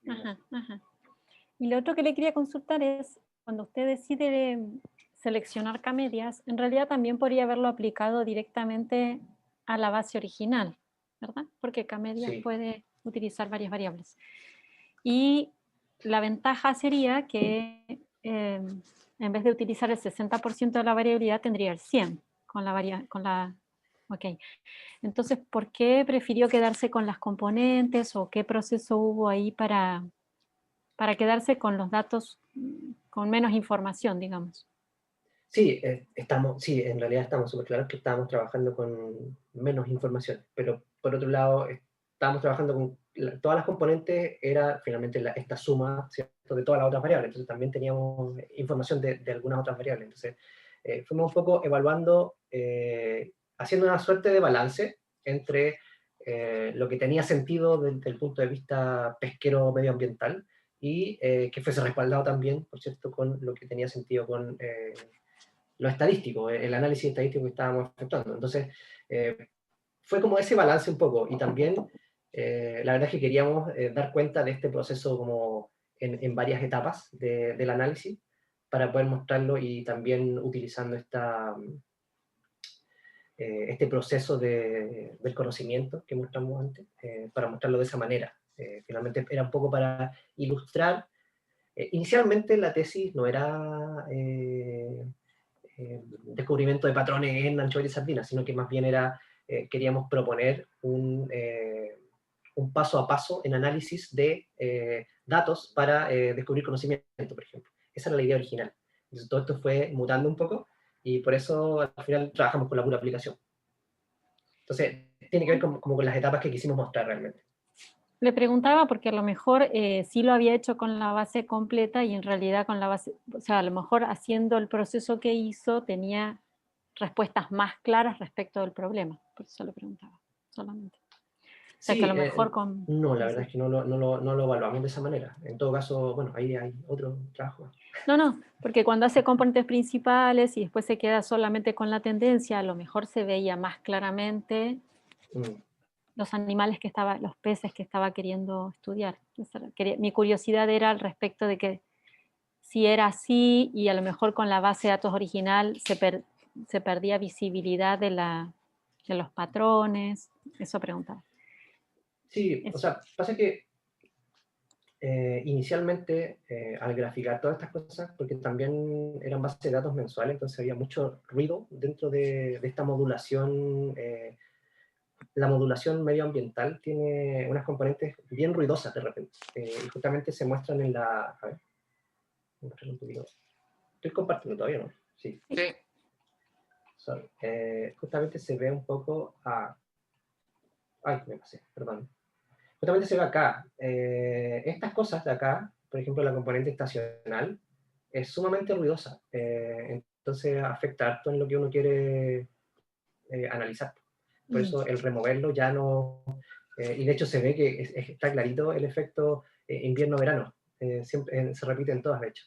D: Ajá, ajá. Y lo otro que le quería consultar es, cuando usted decide seleccionar K-medias, en realidad también podría haberlo aplicado directamente a la base original, ¿verdad? Porque K-medias
B: Sí.
D: puede utilizar varias variables. Y la ventaja sería que en vez de utilizar el 60% de la variabilidad, tendría el 100% Ok. Entonces, ¿por qué prefirió quedarse con las componentes o qué proceso hubo ahí para quedarse con los datos con menos información, digamos?
B: Sí, sí, en realidad estamos súper claros que estábamos trabajando con menos información, pero por otro lado, estábamos trabajando con todas las componentes, era finalmente esta suma, ¿cierto?, de todas las otras variables, entonces también teníamos información de algunas otras variables, entonces fuimos un poco evaluando, haciendo una suerte de balance entre lo que tenía sentido desde el punto de vista pesquero medioambiental y que fuese respaldado también, por cierto, con lo que tenía sentido con lo estadístico, el análisis estadístico que estábamos efectuando. Entonces, fue como ese balance un poco, y también la verdad es que queríamos dar cuenta de este proceso como en varias etapas del análisis para poder mostrarlo y también utilizando este proceso del conocimiento que mostramos antes, para mostrarlo de esa manera. Finalmente era un poco para ilustrar. Inicialmente la tesis no era descubrimiento de patrones en anchoas y sardinas, sino que más bien era, queríamos proponer un paso a paso en análisis de datos para descubrir conocimiento, por ejemplo. Esa era la idea original. Entonces todo esto fue mutando un poco y por eso al final trabajamos con la pura aplicación. Entonces tiene que ver como con las etapas que quisimos mostrar realmente.
D: Le preguntaba porque a lo mejor sí lo había hecho con la base completa y en realidad con la base, o sea, a lo mejor haciendo el proceso que hizo tenía respuestas más claras respecto del problema. Por eso le preguntaba, solamente. O sea,
B: Sí,
D: que a lo mejor con...
B: no, la verdad es que no lo evaluamos de esa manera. En todo caso, bueno, ahí hay otro trabajo.
D: No, porque cuando hace componentes principales y después se queda solamente con la tendencia, a lo mejor se veía más claramente los animales los peces que estaba queriendo estudiar. Mi curiosidad era al respecto de que si era así y a lo mejor con la base de datos original se perdía visibilidad de los patrones. Eso preguntaba.
B: Sí,
D: Eso.
B: o sea, pasa que inicialmente al graficar todas estas cosas, porque también eran bases de datos mensuales, entonces había mucho ruido dentro de esta modulación. La modulación medioambiental tiene unas componentes bien ruidosas de repente, y justamente se muestran en la... A ver, voy a mostrar un poquito. Estoy compartiendo todavía, ¿no? Sí.
A: Sí.
B: Sorry. Justamente se ve un poco... Ay, me pasé, perdón. Justamente se ve acá. Estas cosas de acá, por ejemplo, la componente estacional, es sumamente ruidosa. Entonces afecta harto en lo que uno quiere analizar. Por eso el removerlo ya no... y de hecho se ve que está clarito el efecto invierno-verano. Siempre se repite en todas, de hecho.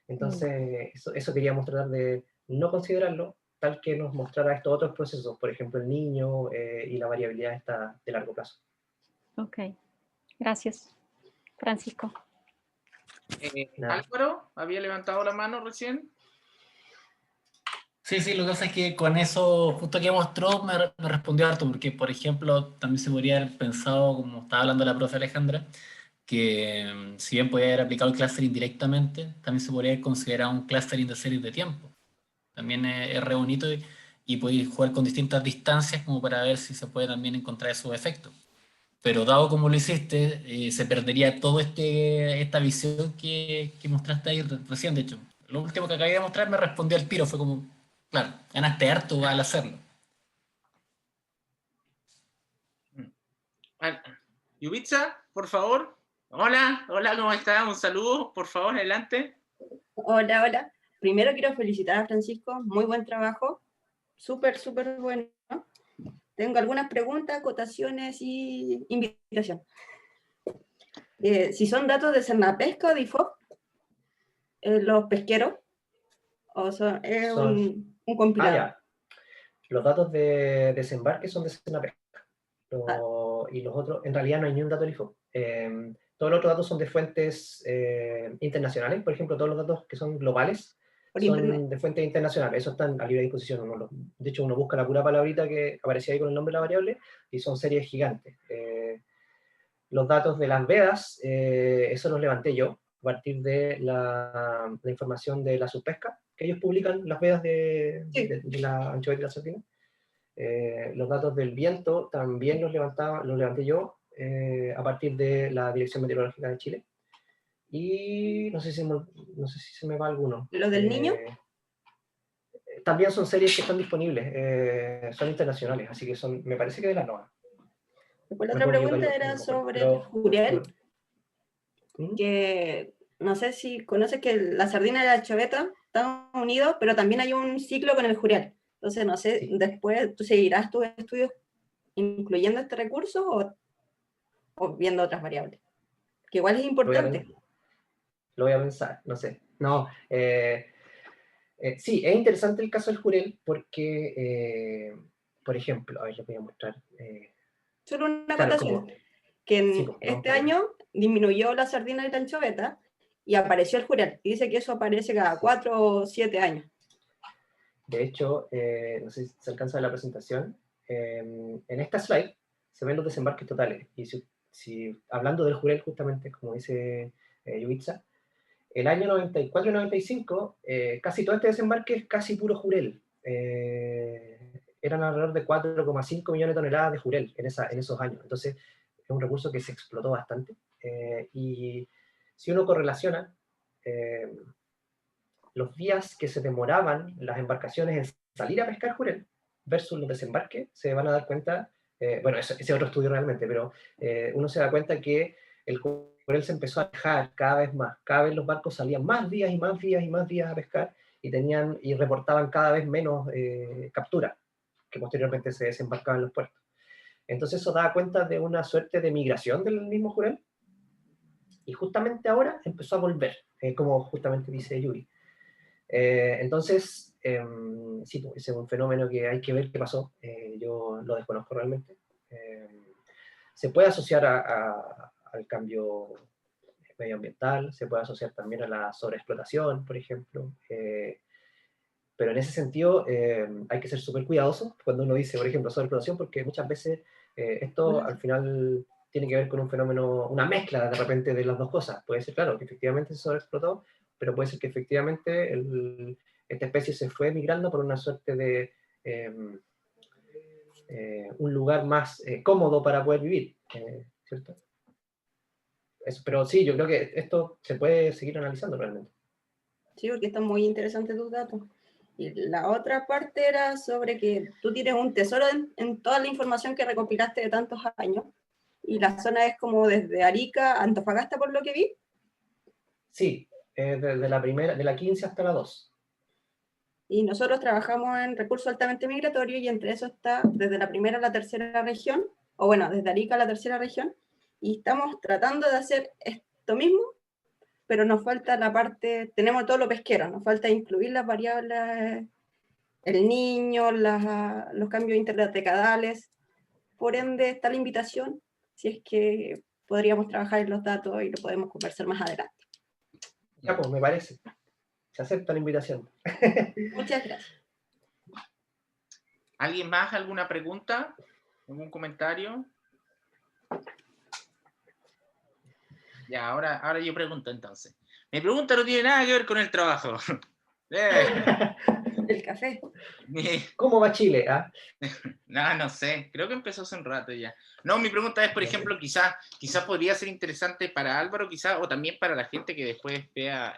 B: Entonces, eso queríamos tratar de no considerarlo, tal que nos mostrara estos otros procesos, por ejemplo, el niño y la variabilidad esta de largo plazo.
D: Ok, gracias. Francisco.
A: Álvaro, había levantado la mano recién.
C: Sí, lo que pasa es que con eso, justo que mostró, me respondió harto, porque, por ejemplo, también se podría haber pensado, como estaba hablando la profe Alejandra, que si bien podía haber aplicado el clustering directamente, también se podría haber considerado un clustering de series de tiempo. También es re bonito y podéis jugar con distintas distancias como para ver si se puede también encontrar esos efectos. Pero dado como lo hiciste, se perdería toda esta visión que mostraste ahí recién. De hecho, lo último que acabé de mostrar me respondió al tiro, fue como, claro, ganaste harto al hacerlo.
A: Yubitsa, por favor. Hola, hola, ¿cómo está? Un saludo, por favor, adelante.
F: Hola, hola. Primero quiero felicitar a Francisco, muy buen trabajo, súper, súper bueno. Tengo algunas preguntas, acotaciones y invitación. Si son datos de Cernapesca o de IFOP, los pesqueros, o es un compilador.
B: ya. Los datos de desembarque son de Senapesca. Y los otros, en realidad no hay ni un dato del IFOP. Todos los otros datos son de fuentes internacionales. Por ejemplo, todos los datos que son globales
F: Por
B: son
F: internet.
B: de fuentes internacionales. Eso están a libre disposición. De hecho, uno busca la pura palabrita que aparecía ahí con el nombre de la variable y son series gigantes. Los datos de las vedas, eso los levanté yo a partir de la información de la subpesca, que ellos publican las vedas de la anchoveta y la sardina. Los datos del viento también los levanté yo a partir de la Dirección Meteorológica de Chile. Y no sé si se me va alguno.
F: ¿Los del niño?
B: También son series que están disponibles, son internacionales, así que me parece que de la NOAA.
F: Después la otra pregunta era sobre el jurel, que no sé si conoces que la sardina y la anchoveta están unidos, pero también hay un ciclo con el jurel. Entonces, no sé,
B: Sí.
F: después tú seguirás tus estudios incluyendo este recurso o viendo otras variables. Que igual es importante.
B: Lo voy a pensar, no sé. No, sí, es interesante el caso del jurel porque, por ejemplo, a ver, les voy a mostrar.
F: Solo una
B: Claro,
F: acotación, que
B: sí, pues,
F: este año disminuyó la sardina y la anchoveta y apareció el jurel. Y dice que eso aparece cada 4 o 7 años.
B: De hecho, no sé si se alcanza a ver la presentación, en esta slide se ven los desembarques totales. Y si hablando del jurel, justamente, como dice Yubitsa, el año 94 y 95, casi todo este desembarque es casi puro jurel. Eran alrededor de 4,5 millones de toneladas de jurel en esos años. Entonces, es un recurso que se explotó bastante. Y si uno correlaciona los días que se demoraban las embarcaciones en salir a pescar jurel versus los desembarques, se van a dar cuenta, bueno, ese es otro estudio realmente, pero uno se da cuenta que el jurel se empezó a alejar cada vez más. Cada vez los barcos salían más días y más días y más días a pescar y reportaban cada vez menos capturas, que posteriormente se desembarcaban en los puertos. Entonces eso daba cuenta de una suerte de migración del mismo jurel, y justamente ahora empezó a volver, como justamente dice Yuri. Entonces, sí, pues, ese es un fenómeno que hay que ver qué pasó. Yo lo desconozco realmente. Se puede asociar al cambio medioambiental, se puede asociar también a la sobreexplotación, por ejemplo. Pero en ese sentido hay que ser súper cuidadoso cuando uno dice, por ejemplo, sobreexplotación, porque muchas veces esto al final tiene que ver con un fenómeno, una mezcla de repente de las dos cosas. Puede ser, claro, que efectivamente se sobreexplotó, pero puede ser que efectivamente esta especie se fue migrando por una suerte de un lugar más cómodo para poder vivir, ¿cierto? Pero sí, yo creo que esto se puede seguir analizando realmente.
F: Sí, porque están muy interesantes tus datos. Y la otra parte era sobre que tú tienes un tesoro en toda la información que recopilaste de tantos años. Y la zona es como desde Arica a Antofagasta, por lo que vi.
B: Sí, desde de la 15 hasta la 2.
F: Y nosotros trabajamos en recursos altamente migratorios y entre eso está desde la primera a la tercera región, o bueno, desde Arica a la tercera región. Y estamos tratando de hacer esto mismo, pero nos falta la parte, tenemos todo lo pesquero, nos falta incluir las variables, el niño, los cambios interdecadales. Por ende, está la invitación, si es que podríamos trabajar en los datos y lo podemos conversar más adelante.
B: Ya, pues, me parece. Se acepta la invitación.
F: Muchas gracias.
A: ¿Alguien más? ¿Alguna pregunta? ¿Algún comentario? Ya, ahora yo pregunto entonces. Mi pregunta no tiene nada que ver con el trabajo.
F: El café.
B: ¿Cómo va Chile?
A: No sé, creo que empezó hace un rato ya. No, mi pregunta es, por ejemplo, quizás podría ser interesante para Álvaro, quizás, o también para la gente que después vea,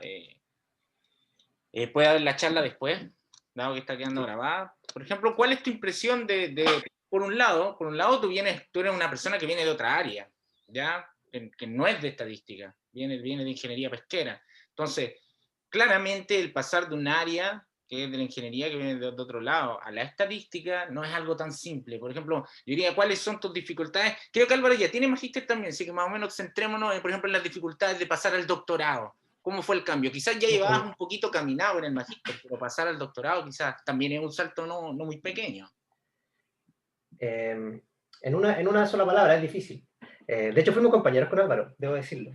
A: pueda ver la charla después, dado que está quedando grabada. Por ejemplo, ¿cuál es tu impresión por un lado, tú eres una persona que viene de otra área, ¿ya? que no es de estadística, viene de ingeniería pesquera. Entonces, claramente el pasar de un área que es de la ingeniería, que viene de otro lado, a la estadística, no es algo tan simple. Por ejemplo, yo diría, ¿cuáles son tus dificultades? Creo que Álvaro ya tiene magíster también, así que más o menos centrémonos, por ejemplo, en las dificultades de pasar al doctorado. ¿Cómo fue el cambio? Quizás ya llevabas un poquito caminado en el magíster, pero pasar al doctorado quizás también es un salto no muy pequeño.
B: En una sola palabra, es difícil. De hecho, fuimos compañeros con Álvaro, debo decirlo.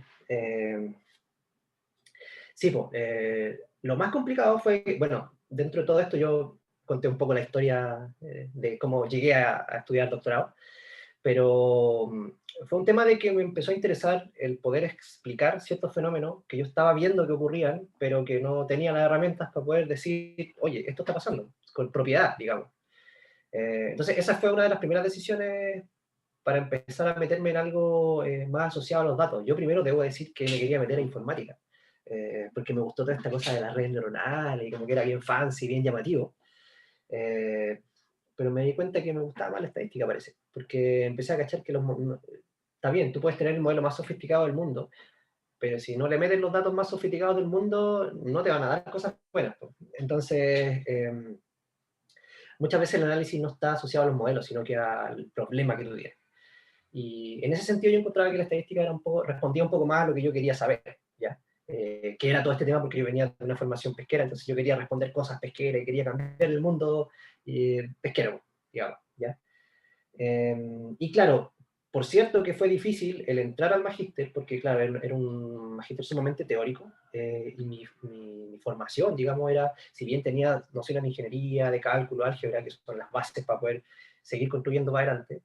B: Sí, pues, lo más complicado fue que, bueno, dentro de todo esto yo conté un poco la historia de cómo llegué a estudiar doctorado, pero fue un tema de que me empezó a interesar el poder explicar ciertos fenómenos que yo estaba viendo que ocurrían, pero que no tenía las herramientas para poder decir, oye, esto está pasando, con propiedad, digamos. Entonces, esa fue una de las primeras decisiones para empezar a meterme en algo más asociado a los datos. Yo primero debo decir que me quería meter a informática, porque me gustó toda esta cosa de las redes neuronales y como que era bien fancy, bien llamativo. Pero me di cuenta que me gustaba más la estadística, parece, porque empecé a cachar que está bien, tú puedes tener el modelo más sofisticado del mundo, pero si no le metes los datos más sofisticados del mundo, no te van a dar cosas buenas. Entonces, muchas veces el análisis no está asociado a los modelos, sino que al problema que tú tienes. Y en ese sentido yo encontraba que la estadística respondía un poco más a lo que yo quería saber, ¿ya? Que era todo este tema porque yo venía de una formación pesquera, entonces yo quería responder cosas pesqueras y quería cambiar el mundo pesquero, digamos, ¿ya? Y claro, por cierto que fue difícil el entrar al magíster, porque claro, era un magíster sumamente teórico, y mi formación, digamos, era, si bien tenía nociones de ingeniería, de cálculo, álgebra, que son las bases para poder seguir construyendo para adelante,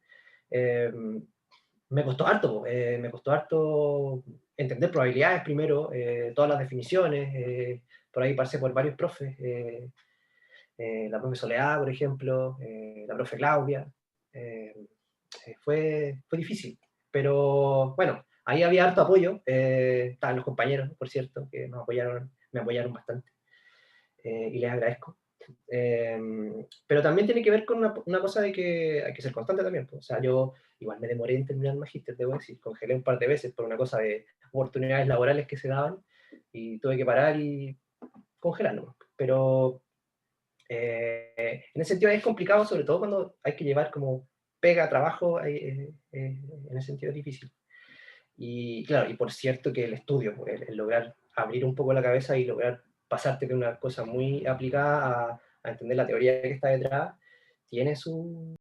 B: me costó harto entender probabilidades primero, todas las definiciones, por ahí pasé por varios profes, la profe Soledad, por ejemplo, la profe Claudia, fue difícil, pero bueno, ahí había harto apoyo, estaban los compañeros, por cierto, que me apoyaron bastante, y les agradezco. Pero también tiene que ver con una cosa de que hay que ser constante también. Pues. O sea, yo igual me demoré en terminar el magíster, debo decir, congelé un par de veces por una cosa de oportunidades laborales que se daban y tuve que parar y congelarlo. Pero en ese sentido es complicado, sobre todo cuando hay que llevar como pega, trabajo, en ese sentido es difícil. Y claro, y por cierto que el estudio, el lograr abrir un poco la cabeza y lograr pasarte de una cosa muy aplicada a entender la teoría que está detrás, tiene su,